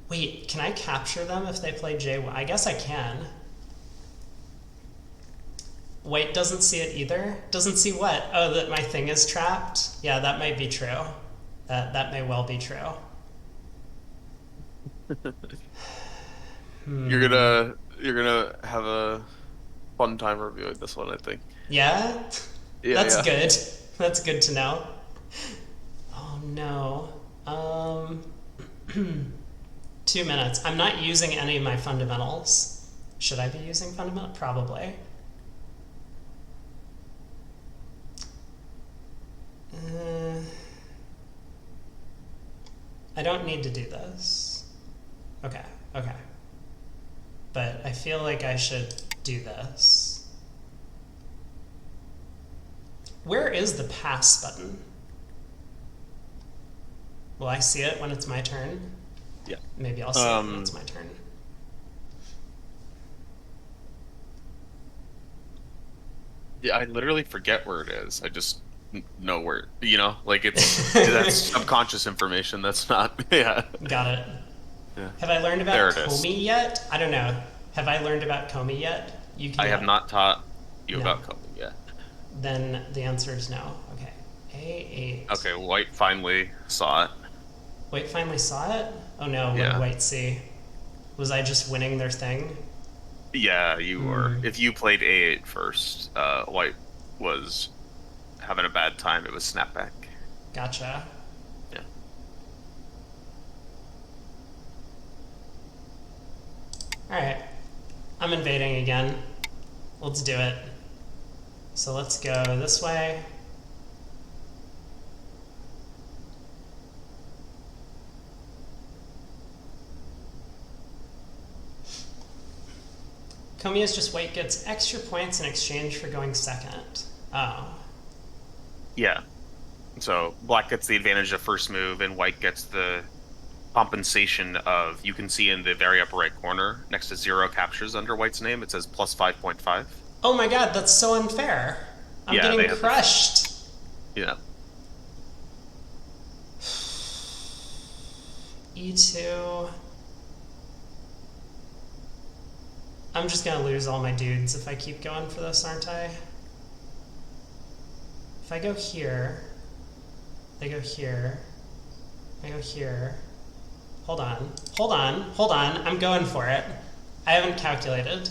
Wait, can I capture them if they play j1? I guess I can. White doesn't see it either. Doesn't see what? Oh, that my thing is trapped? Yeah, that might be true. That may well be true. You're gonna have a fun time reviewing this one, I think. Yeah? Yeah, That's yeah. good. That's good to know. Oh no. 2 minutes. I'm not using any of my fundamentals. Should I be using fundamental? Probably. I don't need to do this. Okay, okay. But I feel like I should do this. Where is the pass button? Will I see it when it's my turn? Yeah. Maybe I'll see it when it's my turn. Yeah, I literally forget where it is. I just know where, like that's subconscious information. That's not, yeah. Got it. Yeah. Have I learned There about it is. Comey yet? I don't know. Have I learned about Comey yet? You can I have not taught you No. about coding yet. Then the answer is no. Okay. A8. Okay, White finally saw it. White finally saw it? Oh no, what Yeah. did White see? Was I just winning their thing? Yeah, you were. If you played A8 first, White was having a bad time. It was snapback. Gotcha. Yeah. Alright. I'm invading again. Let's do it. So let's go this way. Comey is just White gets extra points in exchange for going second. Oh. Yeah. So Black gets the advantage of first move, and White gets the compensation of, you can see in the very upper right corner, next to 0 captures under White's name, it says plus 5.5. Oh my god, that's so unfair. I'm Yeah, they getting have crushed. Yeah. E2. I'm just gonna lose all my dudes if I keep going for this, aren't I? If I go here, they go here, I go here. Hold on, hold on, hold on, I'm going for it. I haven't calculated.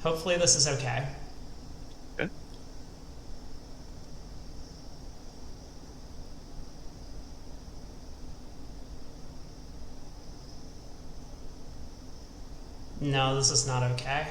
Hopefully this is okay. Okay. No, this is not okay.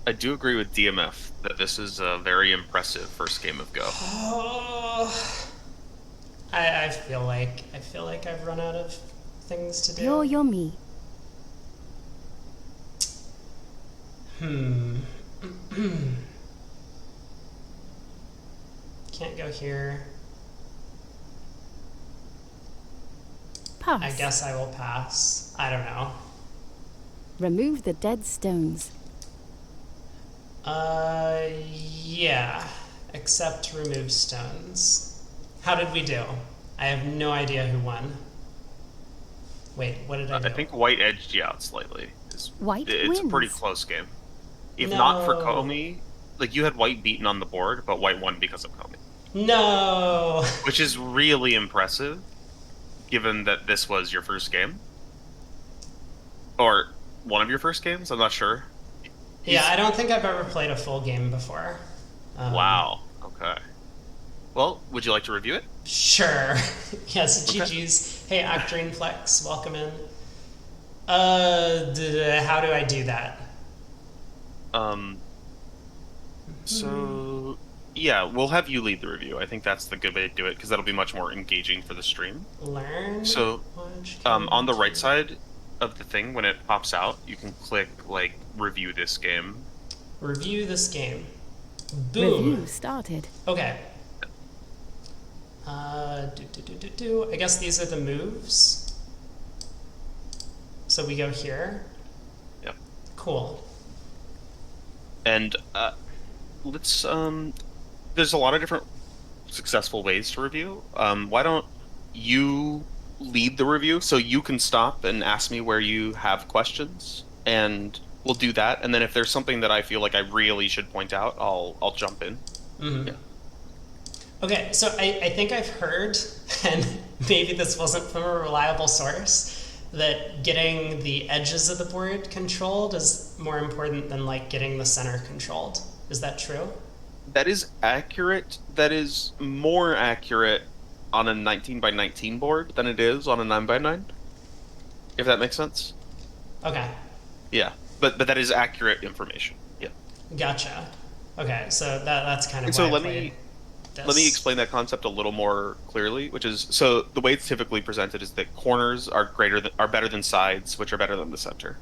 I do agree with DMF that this is a very impressive first game of Go. Oh, I feel like I've run out of things to do. Yoyomi. Can't go here. Pass. I guess I will pass. I don't know. Remove the dead stones. Yeah. Except remove stones. How did we do? I have no idea who won. Wait, what did I do? I think White edged you out slightly. White It's a pretty wins. close game. If not for No. Comey, like you had White beaten on the board, but White won because of Comey. No! Which is really impressive, given that this was your first game. Or one of your first games, I'm not sure. Yeah, I don't think I've ever played a full game before. Wow. Okay. Well, would you like to review it? Sure. Yes, Okay. GG's. Hey, Octarine Flex, welcome in. How do I do that? Um. So yeah, we'll have you lead the review. I think that's the good way to do it because that'll be much more engaging for the stream. Learn. So, Watch, on the right do. side of the thing, when it pops out, you can click like review this game. Review this game. Boom. Review started. Okay. I guess these are the moves. So we go here. Yep. Cool. And let's there's a lot of different successful ways to review. Why don't you lead the review so you can stop and ask me where you have questions, and we'll do that. And then if there's something that I feel like I really should point out, I'll jump in. Mhm. Yeah. Okay, so I think I've heard, and maybe this wasn't from a reliable source, that getting the edges of the board controlled is more important than like getting the center controlled. Is that true? That is accurate. That is more accurate on a 19 by 19 board than it is on a 9 by 9. If that makes sense. Okay, Yeah. But that is accurate information. Yeah. gotcha. Okay, so that's kind of And why so I let played me this. let me explain that concept a little more clearly, which is so the way it's typically presented is that corners are better than sides, which are better than the center.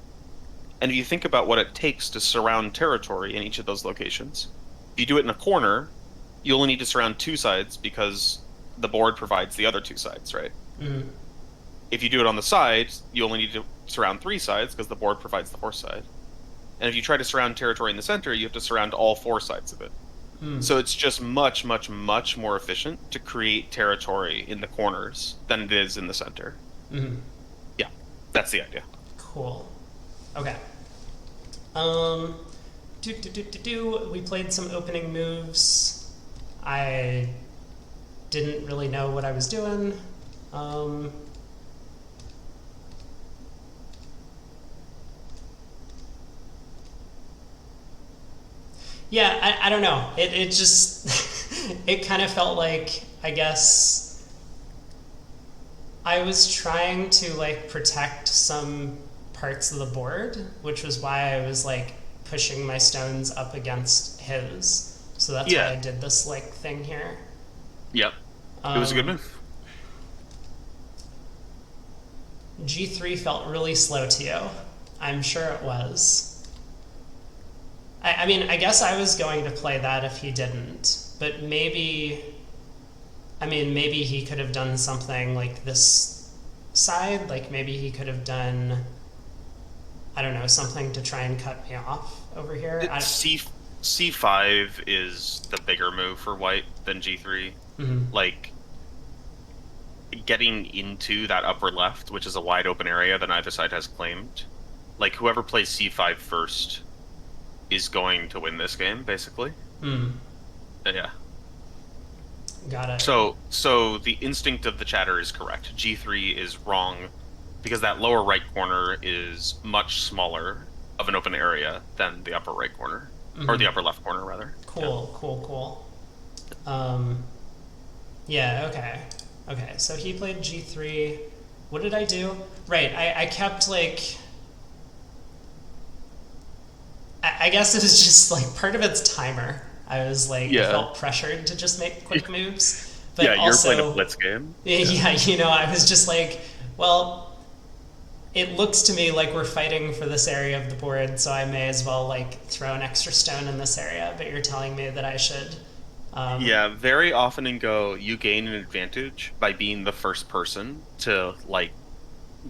And if you think about what it takes to surround territory in each of those locations, if you do it in a corner, you only need to surround two sides because the board provides the other two sides, right? Mhm. If you do it on the side, you only need to surround three sides because the board provides the fourth side. And if you try to surround territory in the center, you have to surround all four sides of it. Mm. So it's just much, much, much more efficient to create territory in the corners than it is in the center. Mhm. Yeah, that's the idea. Cool. Okay. We played some opening moves. I didn't really know what I was doing. Yeah, I don't know. It just it kind of felt like, I guess, I was trying to like protect some parts of the board, which was why I was like pushing my stones up against his. So that's Yeah. why I did this like thing here. Yep. It was a good Um, move. G3 felt really slow to you. I'm sure it was. I mean, I guess I was going to play that if he didn't, but maybe, I mean, maybe he could have done something like this side, like maybe he could have done, I don't know, something to try and cut me off over here. C5 is the bigger move for white than G3. Mhm. Like, getting into that upper left, which is a wide open area that neither side has claimed. Like, whoever plays C5 first is going to win this game, basically. Mm, Yeah. got it. So the instinct of the chatter is correct. G3 is wrong because that lower right corner is much smaller of an open area than the upper right corner, or the upper left corner rather. Cool. Yeah, okay. Okay, so he played G3. What did I do? Right, I kept like. I guess it was just like part of it's timer. I was like, Yeah. felt pressured to just make quick moves. But Yeah, you're also, playing a blitz game. yeah, I was just like, well, it looks to me like we're fighting for this area of the board, so I may as well like throw an extra stone in this area. But you're telling me that I should. Yeah, very often in Go, you gain an advantage by being the first person to like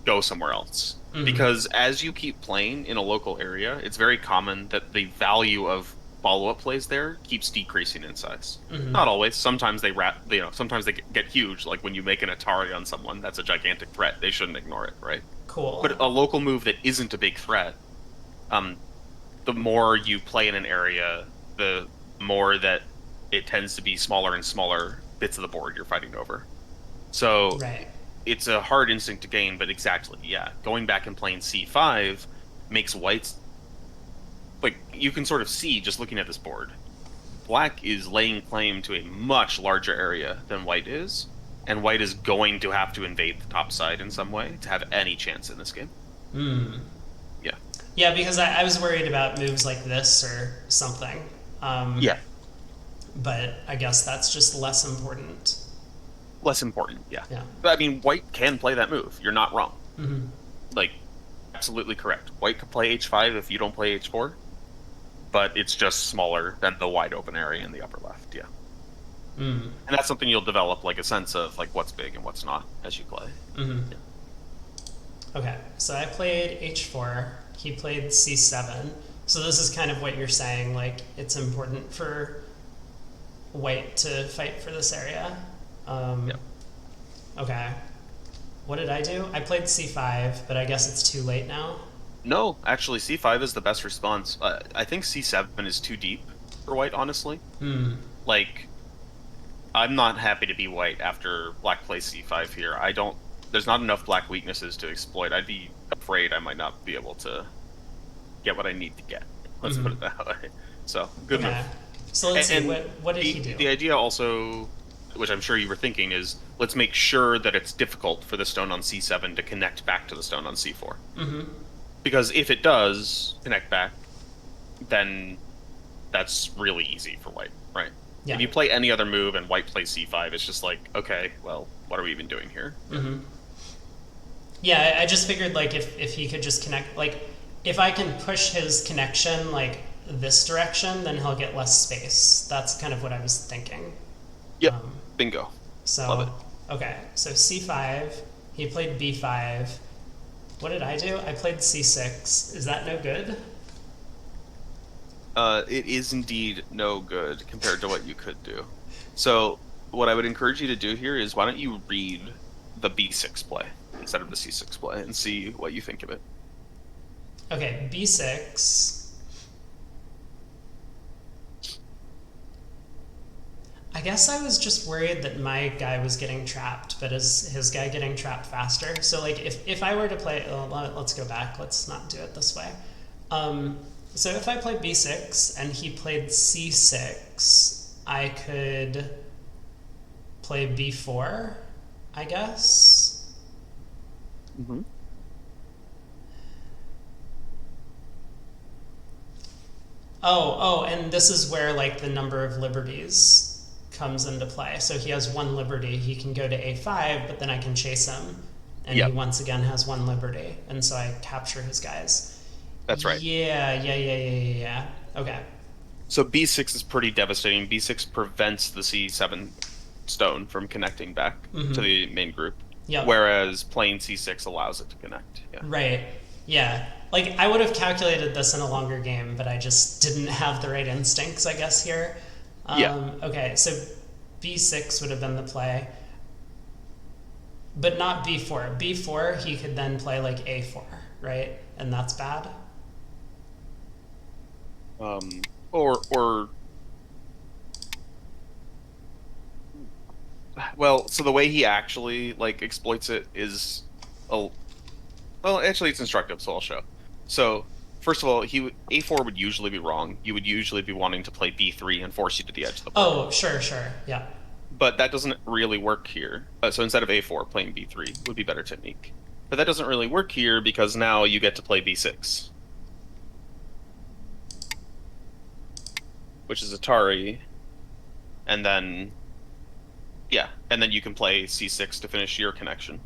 go somewhere else. Because as you keep playing in a local area, it's very common that the value of follow-up plays there keeps decreasing in size. Not always. Sometimes sometimes they get huge. Like when you make an Atari on someone, that's a gigantic threat. They shouldn't ignore it, right? Cool. But a local move that isn't a big threat, the more you play in an area, the more that it tends to be smaller and smaller bits of the board you're fighting over. So Right. it's a hard instinct to gain, but exactly, yeah. Going back and playing C5 makes white's like you can sort of see just looking at this board, black is laying claim to a much larger area than white is, and white is going to have to invade the top side in some way to have any chance in this game. Yeah. Yeah, because I was worried about moves like this or something. Yeah. But I guess that's just less important. Less important, yeah. Yeah. But I mean, white can play that move. You're not wrong. Like, absolutely correct. White could play h5 if you don't play h4, but it's just smaller than the wide open area in the upper left, yeah. And that's something you'll develop, like a sense of like what's big and what's not as you play. Yeah. Okay, so I played h4, he played c7. So this is kind of what you're saying, like it's important for white to fight for this area. Yeah. Okay. What did I do? I played c5, but I guess it's too late now. No, actually, c5 is the best response. I think c7 is too deep for white, honestly. Like, I'm not happy to be white after black plays c5 here. There's not enough black weaknesses to exploit. I'd be afraid I might not be able to get what I need to get. Let's put it that way. So, good move. So let's see, what did he do? The idea also, which I'm sure you were thinking, is let's make sure that it's difficult for the stone on c7 to connect back to the stone on c4. Because if it does connect back, then that's really easy for white, right? Yeah. If you play any other move and white plays c5, it's just like, okay, well, what are we even doing here? Yeah, I just figured like if he could just connect, like if I can push his connection like this direction, then he'll get less space. That's kind of what I was thinking. Yep, bingo. So, Love it. Okay, so c5, he played b5. What did I do? I played c6. Is that no good? It is indeed no good compared to what you could do. So what I would encourage you to do here is why don't you read the b6 play instead of the c6 play and see what you think of it. Okay, b6. I guess I was just worried that my guy was getting trapped, but is his guy getting trapped faster? So like if I were to play, let's go back, let's not do it this way. So if I played b6 and he played c6, I could play b4, I guess. Oh, and this is where like the number of liberties comes into play. So he has one liberty, he can go to a5, but then I can chase him, and he once again has one liberty, and so I capture his guys. That's right. Yeah. Okay. So b6 is pretty devastating. b6 prevents the c7 stone from connecting back to the main group, whereas playing c6 allows it to connect. Yeah. Right. Yeah. Like, I would have calculated this in a longer game, but I just didn't have the right instincts, I guess, here. Okay, so b6 would have been the play, but not b4. b4, he could then play, like, a4, right? And that's bad? Well, so the way he actually, like, exploits it is... well, actually, it's instructive, so I'll show. So, first of all, a4 would usually be wrong. You would usually be wanting to play b3 and force you to the edge of the board. Oh, sure, yeah. But that doesn't really work here. So instead of a4, playing b3 would be better technique. But that doesn't really work here because now you get to play b6. Which is Atari. And then... yeah, and then you can play c6 to finish your connection.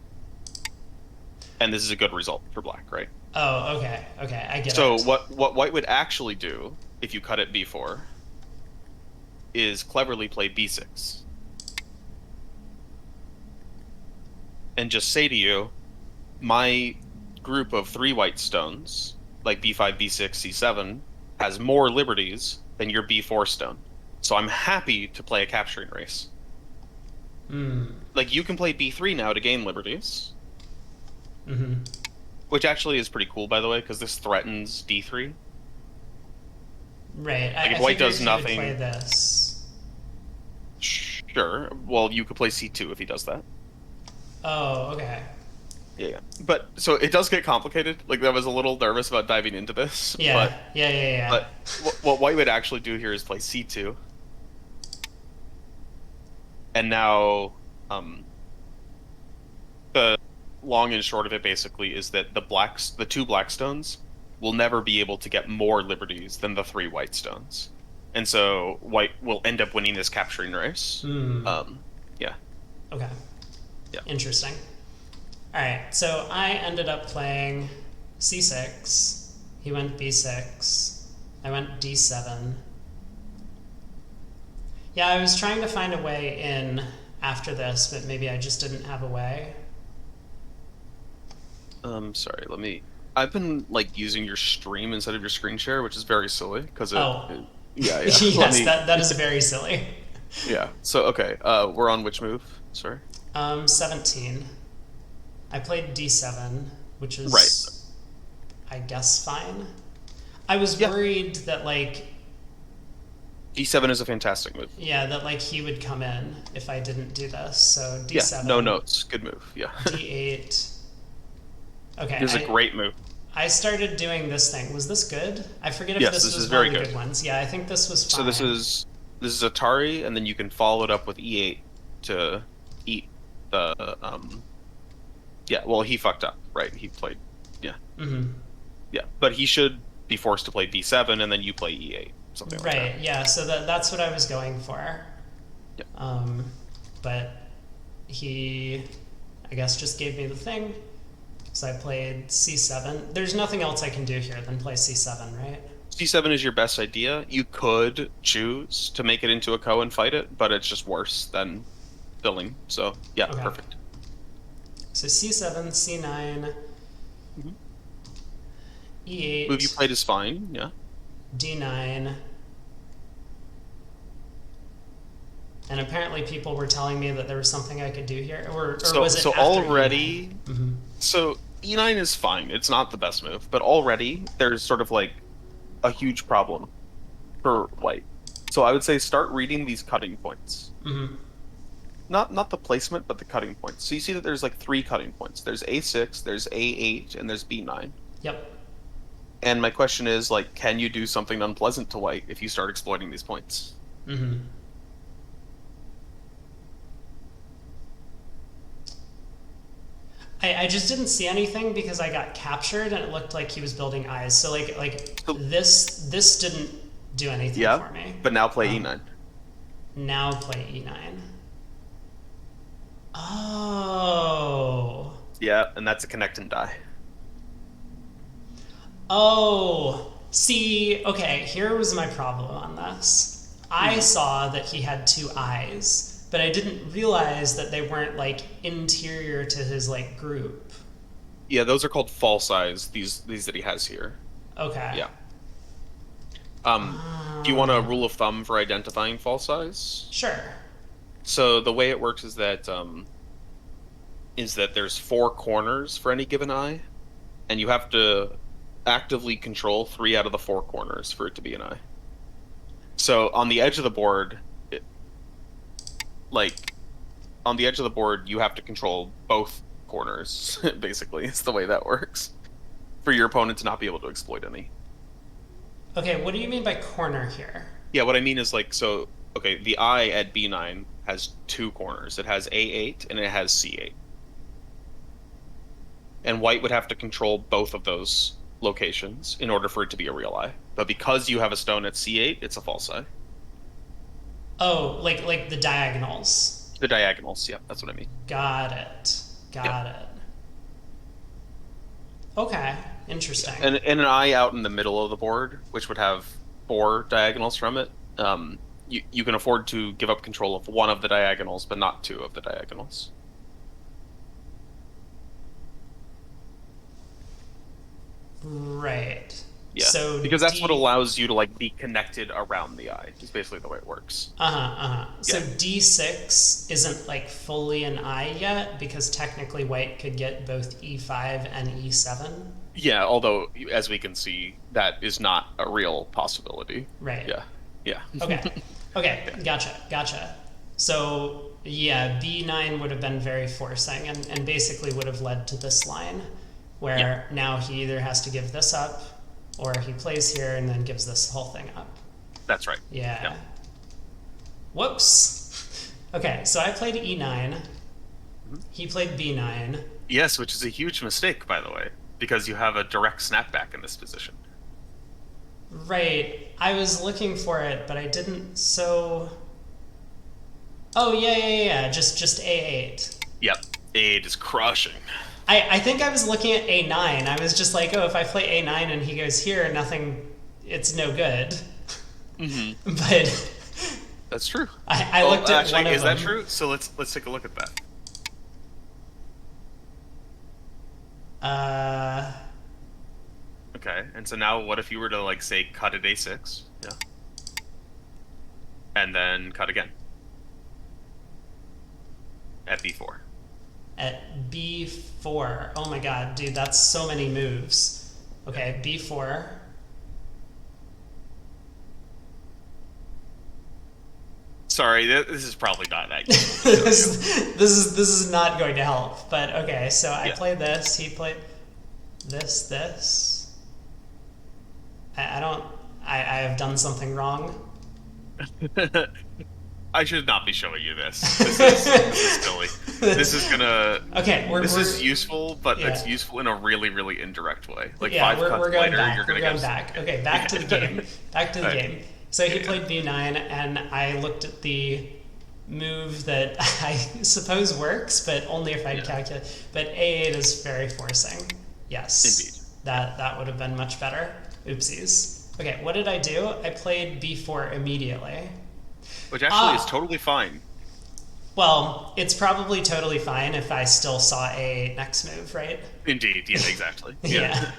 And this is a good result for black, right? Oh, okay, I get it. So what white would actually do, if you cut at b4, is cleverly play b6. And just say to you, my group of 3 white stones, like b5, b6, c7, has more liberties than your b4 stone. So I'm happy to play a capturing race. Like, you can play b3 now to gain liberties. Which actually is pretty cool, by the way, because this threatens d3. Right. Like, if white does nothing... play this. Sure. Well, you could play c2 if he does that. Oh, okay. Yeah. But so it does get complicated. Like I was a little nervous about diving into this, Yeah, yeah. but what White would actually do here is play C2, and now the long and short of it basically is that the two black stones will never be able to get more liberties than the three white stones, and so White will end up winning this capturing race. Hmm. Yeah. Okay. Yeah. Interesting. All right. So I ended up playing C6. He went B6. I went D7. Yeah, I was trying to find a way in after this, but maybe I just didn't have a way. Sorry, I've been like using your stream instead of your screen share, which is very silly because Oh. yeah, yeah. Yes, that is very silly. Yeah. So okay, we're on which move? Sorry. 17. I played D7, which is, Right. I guess, fine. I was Yeah. worried that, like, D7 is a fantastic move. yeah, that, like, he would come in if I didn't do this. So Yeah. D7. No notes. Good move. Yeah. D8. Okay. It was a great move. I started doing this thing. Was this good? I forget if Yes, this this was is one very of the good. good ones. Yeah, I think this was fine. So this is Atari, and then you can follow it up with E8 to eat the Yeah. Well, he fucked up, right? He played. Yeah. Mm-hmm. Yeah. But he should be forced to play D7, and then you play E8, something like that. Right, yeah, so that's what I was going for. Yeah. But he, I guess, just gave me the thing. So I played C7. There's nothing else I can do here than play C7, right? C7 is your best idea. You could choose to make it into a Ko and fight it, but it's just worse than filling. So, yeah, Okay. perfect. So C7, C9, Mhm. E8, Move you played is fine, yeah. D9. And apparently people were telling me that there was something I could do here. Or was it So after already, E9? Mm-hmm. so E9 is fine. It's not the best move, but already there's sort of like a huge problem for White. So I would say start reading these cutting points. Mm-hmm. Not the placement, but the cutting points. So you see that there's like three cutting points. There's A6, there's A8, and there's B9. Yep. And my question is, like, can you do something unpleasant to White if you start exploiting these points? Mm-hmm. I just didn't see anything because I got captured and it looked like he was building eyes. So So- this didn't do anything Yeah, for me. but now play E9. Now play E9. Oh. Yeah, and that's a connect and die. Oh. See, okay, here was my problem on this. I saw that he had two eyes, but I didn't realize that they weren't like interior to his like group. Yeah, those are called false eyes. These that he has here. Okay. Yeah. Do you want a rule of thumb for identifying false eyes? Sure. So the way it works is that there's four corners for any given eye, and you have to actively control 3 out of the 4 corners for it to be an eye. So on the edge of the board, you have to control both corners. Basically, it's the way that works for your opponent to not be able to exploit any. Okay, what do you mean by corner here? Yeah, what I mean is like, so okay, the eye at B9 has 2 corners. It has A8 and it has C8. And White would have to control both of those locations in order for it to be a real eye. But because you have a stone at C8, it's a false eye. Oh, like the diagonals. The diagonals, yeah, that's what I mean. Got it. Got it. Okay, interesting. And an eye out in the middle of the board, which would have 4 diagonals from it, you can afford to give up control of 1 of the diagonals, but not 2 of the diagonals. Right. Yeah, So because that's what allows you to like be connected around the eye. Is basically the way it works. So Yeah. D6 isn't like fully an eye yet because technically White could get both E5 and E7. Yeah, although as we can see, that is not a real possibility. Right. Yeah, yeah. Okay. Okay. Gotcha. So yeah, b9 would have been very forcing, and basically would have led to this line, where Yeah. now he either has to give this up, or he plays here and then gives this whole thing up. That's right. Yeah. Yeah. Whoops. Okay, so I played e9. Mm-hmm. He played b9. Yes, which is a huge mistake, by the way, because you have a direct snapback in this position. Right. I was looking for it, but I didn't. So. Oh yeah. Just a8. Yep. A8 is crushing. I think I was looking at a9. I was just like, oh, if I play a9 and he goes here, nothing. It's no good. Mm-hmm. But That's true. I looked at actually, one of is them. that true? So let's take a look at that. Okay, and so now what if you were to, like, say, cut at a6? Yeah. And then cut again. At b4. At b4. Oh my god, dude, that's so many moves. Okay, b4. Sorry, this is probably not that good. this is not going to help. But okay, so I Yeah. played this. He played this. I don't. I have done something wrong. I should not be showing you this. This is silly. This is gonna. Okay, This we're is useful, but yeah. it's useful in a really, really indirect way. Like yeah, 5 cuts we're going later, back. you're We're gonna going get. back. Okay, back to the game. Back to the Right. game. So he Yeah. played b9, and I looked at the move that I suppose works, but only if I Yeah. calculate. But a8 is very forcing. Yes. Indeed. That would have been much better. Oopsies. Okay, what did I do? I played b4 immediately. Which actually is Ah. totally fine. Well, it's probably totally fine if I still saw a next move, right? Indeed, yeah, exactly. Yeah.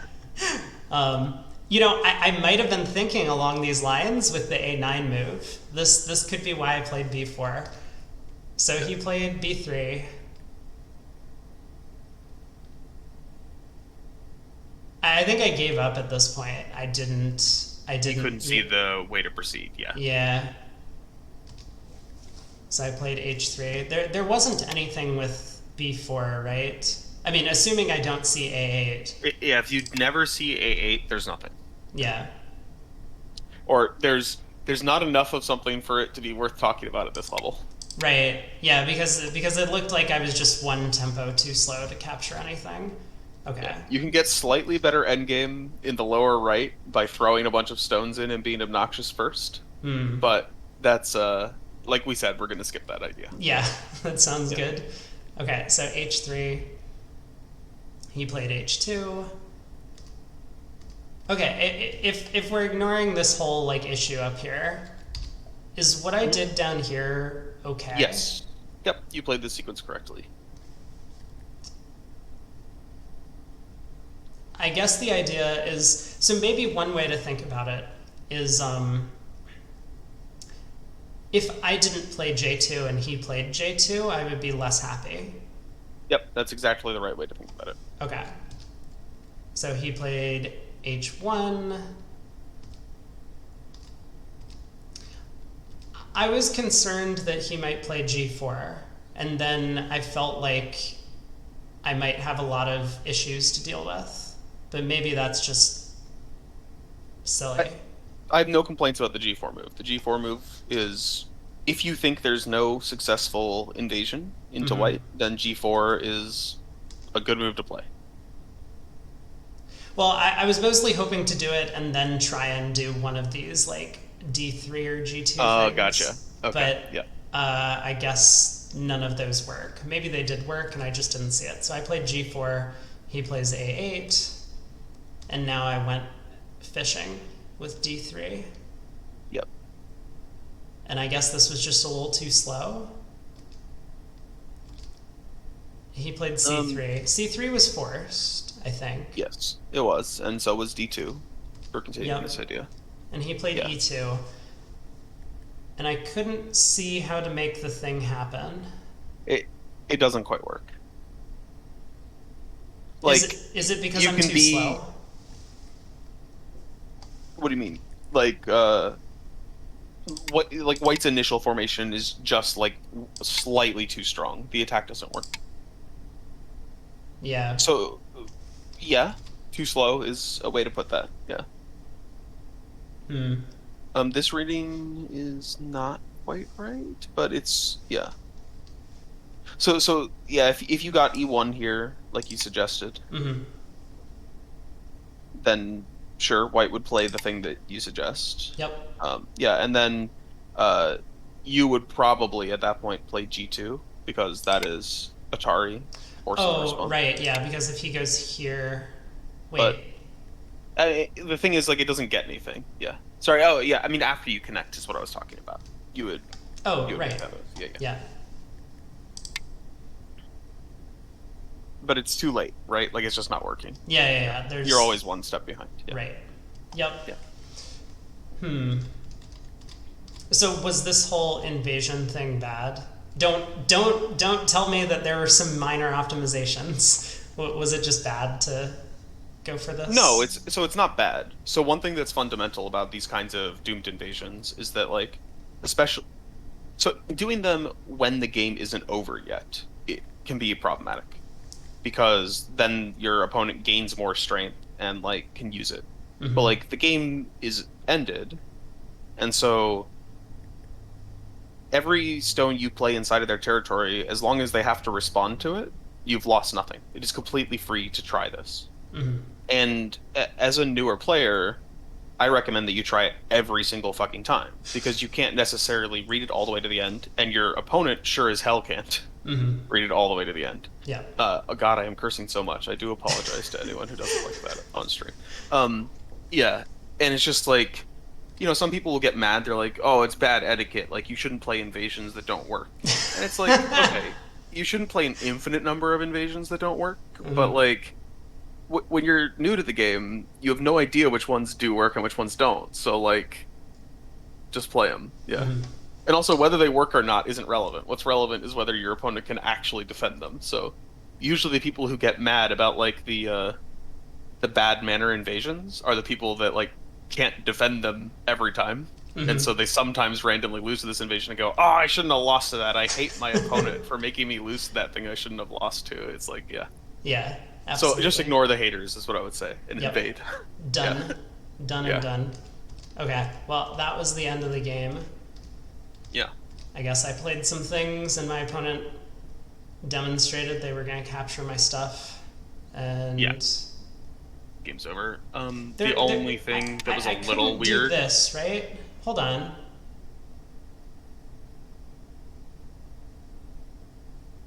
I might have been thinking along these lines with the a9 move. This could be why I played b4. So he played b3. I think I gave up at this point. I didn't. You couldn't see the way to proceed, yeah. Yeah. So I played h3. There wasn't anything with b4, right? I mean, assuming I don't see a8. Yeah, if you never see a8, there's nothing. Yeah. Or there's not enough of something for it to be worth talking about at this level. Right. Yeah, because it looked like I was just one tempo too slow to capture anything. Okay. You can get slightly better endgame in the lower right by throwing a bunch of stones in and being obnoxious first. Hmm. But that's, like we said, we're going to skip that idea. Yeah, that sounds Yeah. good. Okay, so h3. He played h2. Okay, if we're ignoring this whole like issue up here, is what I did down here okay? Yes. Yep, you played the sequence correctly. I guess the idea is, so maybe one way to think about it is if I didn't play J2 and he played J2, I would be less happy. Yep, that's exactly the right way to think about it. Okay. So he played H1. I was concerned that he might play G4, and then I felt like I might have a lot of issues to deal with. But maybe that's just silly. I have no complaints about the G4 move. The G4 move is, if you think there's no successful invasion into Mhm. white, then G4 is a good move to play. Well, I was mostly hoping to do it and then try and do one of these, like D3 or G2 Oh, things. gotcha. Okay, But yeah. I guess none of those work. Maybe they did work and I just didn't see it. So I played G4, he plays A8, and now I went fishing with D3. Yep. And I guess this was just a little too slow. He played C3. C3 was forced, I think. Yes, it was, and so was D2 for continuing Yep. this idea. And he played Yeah. E2. And I couldn't see how to make the thing happen. It doesn't quite work. Like, is it because you I'm can too be- slow? what do you mean? Like, what like White's initial formation is just like slightly too strong. The attack doesn't work. Yeah. So, yeah, too slow is a way to put that. Yeah. Hmm. This reading is not quite right, but it's yeah. So yeah, if you got E1 here, like you suggested, Mm-hmm. then sure, White would play the thing that you suggest. Yep. Yeah, and then you would probably at that point play G2 because that is Atari or Silver Oh, Spawn. right. Yeah, because if he goes here, But wait. the thing is, like, it doesn't get anything. Yeah. Sorry. Oh, yeah. I mean, after you connect is what I was talking about. You would. Oh, You would right. make that move. Yeah, yeah. Yeah. But it's too late, right? Like, it's just not working. Yeah, yeah, yeah. There's You're always one step behind. Yeah. right. Yep. Yeah. Hmm. So was this whole invasion thing bad? Don't tell me that there were some minor optimizations. Was it just bad to go for this? No, it's not bad. So one thing that's fundamental about these kinds of doomed invasions is that, like, especially so doing them when the game isn't over yet, it can be problematic because then your opponent gains more strength and like can use it. Mhm. But like the game is ended, and so every stone you play inside of their territory, as long as they have to respond to it, you've lost nothing. It is completely free to try this. Mhm. And as a newer player, I recommend that you try it every single fucking time because you can't necessarily read it all the way to the end, and your opponent sure as hell can't Mhm. read it all the way to the end. Yeah. Oh God, I am cursing so much. I do apologize to anyone who doesn't like that on stream. Yeah, and it's just like, some people will get mad. They're like, "Oh, it's bad etiquette. Like you shouldn't play invasions that don't work." And it's like, okay, you shouldn't play an infinite number of invasions that don't work, but like. When you're new to the game, you have no idea which ones do work and which ones don't. So, like, just play them. Yeah. Mhm. And also, whether they work or not isn't relevant. What's relevant is whether your opponent can actually defend them. So, usually, the people who get mad about like the bad manner invasions are the people that like can't defend them every time, Mhm. and so they sometimes randomly lose to this invasion and go, "Oh, I shouldn't have lost to that. I hate my opponent for making me lose to that thing I shouldn't have lost to." It's like, yeah. Yeah. Absolutely. So just ignore the haters is what I would say and Yep. invade. Done. Done Yeah. and done. Okay. Well, that was the end of the game. Yeah. I guess I played some things, and my opponent demonstrated they were going to capture my stuff. And Yeah. Game's over. There- The only there- thing that was I a little couldn't do weird. this, right? Hold on.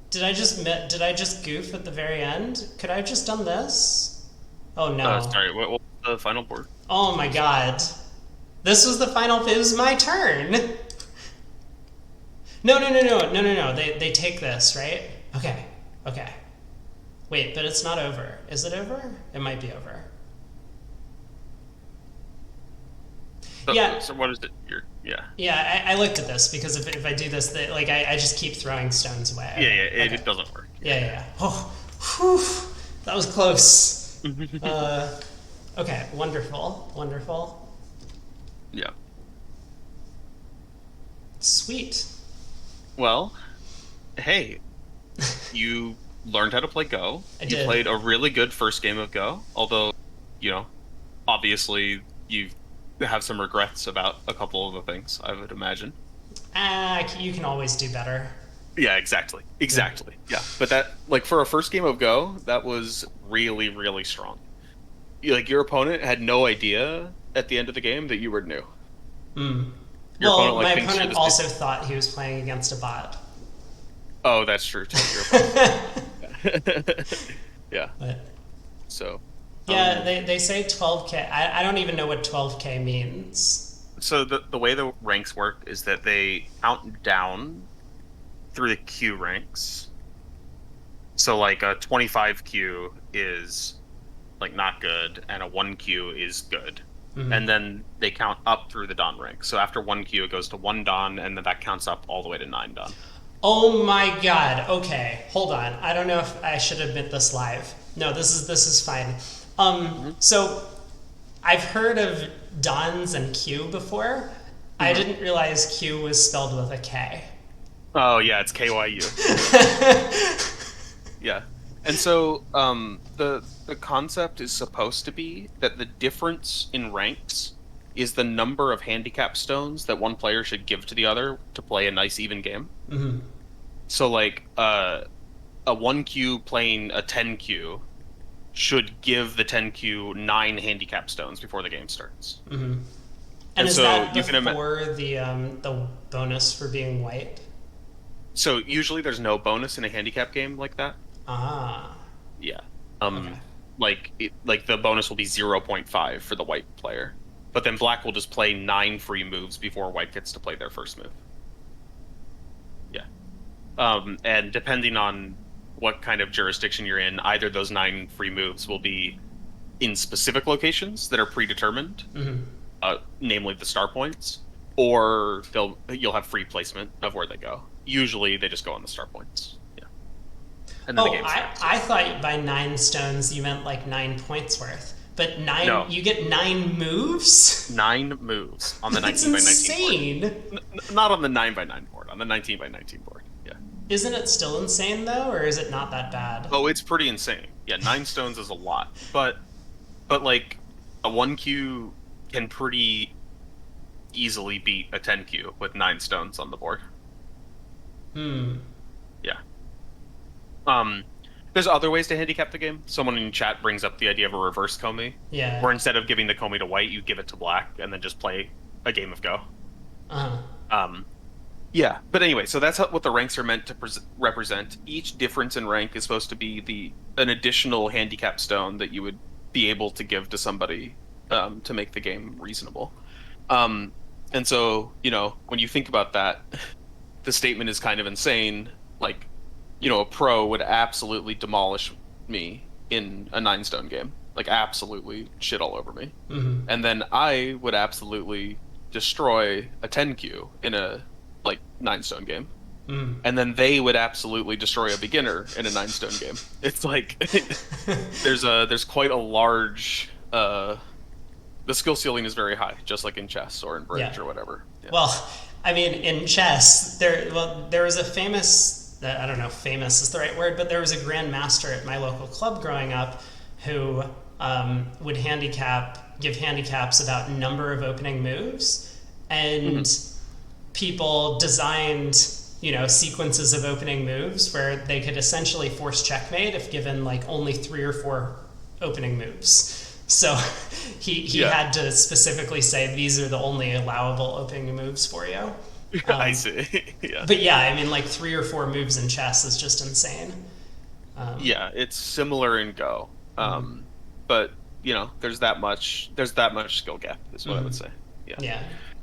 Did I just goof at the very end? Could I have just done this? Oh no. Sorry, what was the final board? Oh my god. This was the final. It was my turn. No. They take this, right? Okay. Okay. Wait, but it's not over. Is it over? It might be over. So, Yeah. So what is it? Yeah. Yeah, I looked at this because if I do this, I just keep throwing stones away. Yeah. Okay. It doesn't work. Yeah. Oh, whew, that was close. Okay, wonderful. Yeah. Sweet. Well, hey, you learned how to play Go. I You did. played a really good first game of Go, although, obviously you have some regrets about a couple of the things, I would imagine. You can always do better. Yeah, exactly. Yeah. But that, like, for a first game of Go, that was really, really strong. Your opponent had no idea at the end of the game that you were new. Mm. Your Well, opponent, like, my thinks you're opponent this also thought he was playing against a bot. Oh, that's true too. Your opponent. Yeah. But So. yeah, they say 12K. I don't even know what 12K means. So the way the ranks work is that they count down through the Q ranks. So like a 25Q is like not good, and a 1Q is good. Mhm. And then they count up through the Don rank. So after 1Q, it goes to 1 Don, and then that counts up all the way to 9 Don. Oh my god. Okay, hold on. I don't know if I should admit this live. No, this is fine. So I've heard of Dons and Q before. I didn't realize Q was spelled with a K. Oh yeah, it's KYU. Yeah. And so the concept is supposed to be that the difference in ranks is the number of handicap stones that one player should give to the other to play a nice even game. Mm-hmm. So like a 1Q playing a 10Q should give the 10Q 9 handicap stones before the game starts. Mm-hmm. And And is so that you can before the bonus for being white? So usually there's no bonus in a handicap game like that. Ah. Yeah. Okay. Like the bonus will be 0.5 for the white player. But then black will just play 9 free moves before white gets to play their first move. Yeah. And depending on what kind of jurisdiction you're in, either those 9 free moves will be in specific locations that are predetermined, Mm-hmm. Namely the star points, or you'll have free placement of where they go. Usually they just go on the star points. Yeah. And then the Oh, game starts. I thought by 9 stones you meant like 9 points worth. But 9, No. you get 9 moves? 9 moves on the That's 19 by 19 board. insane. Not on the 9 by 9 board, on the 19 by 19 board. Yeah. Isn't it still insane though, or is it not that bad? Oh, it's pretty insane. Yeah, 9 stones is a lot. But like a 1Q can pretty easily beat a 10Q with 9 stones on the board. Hmm. Yeah. There's other ways to handicap the game. Someone in chat brings up the idea of a reverse Comey, Yeah. where instead of giving the Comey to white, you give it to black and then just play a game of Go. Uh-huh. Yeah, but anyway, so that's what the ranks are meant to represent. Each difference in rank is supposed to be an additional handicap stone that you would be able to give to somebody to make the game reasonable. And so, when you think about that, the statement is kind of insane. Like, a pro would absolutely demolish me in a 9-stone game. Like, absolutely shit all over me. Mm-hmm. And then I would absolutely destroy a 10Q in a 9-stone game. Mm. And then they would absolutely destroy a beginner in a 9-stone game. It's like there's quite a large the skill ceiling is very high, just like in chess or in bridge Yeah. or whatever. Yeah. Well, I mean, in chess, there was a famous, I don't know if famous is the right word, but there was a grandmaster at my local club growing up who would give handicaps about number of opening moves, and people designed, sequences of opening moves where they could essentially force checkmate if given like only 3 or 4 opening moves. So he had to specifically say these are the only allowable opening moves for you. I see. Yeah. But yeah, I mean, like 3 or 4 moves in chess is just insane. Yeah, it's similar in Go. But there's that much skill gap is what I would say. Yeah. Yeah.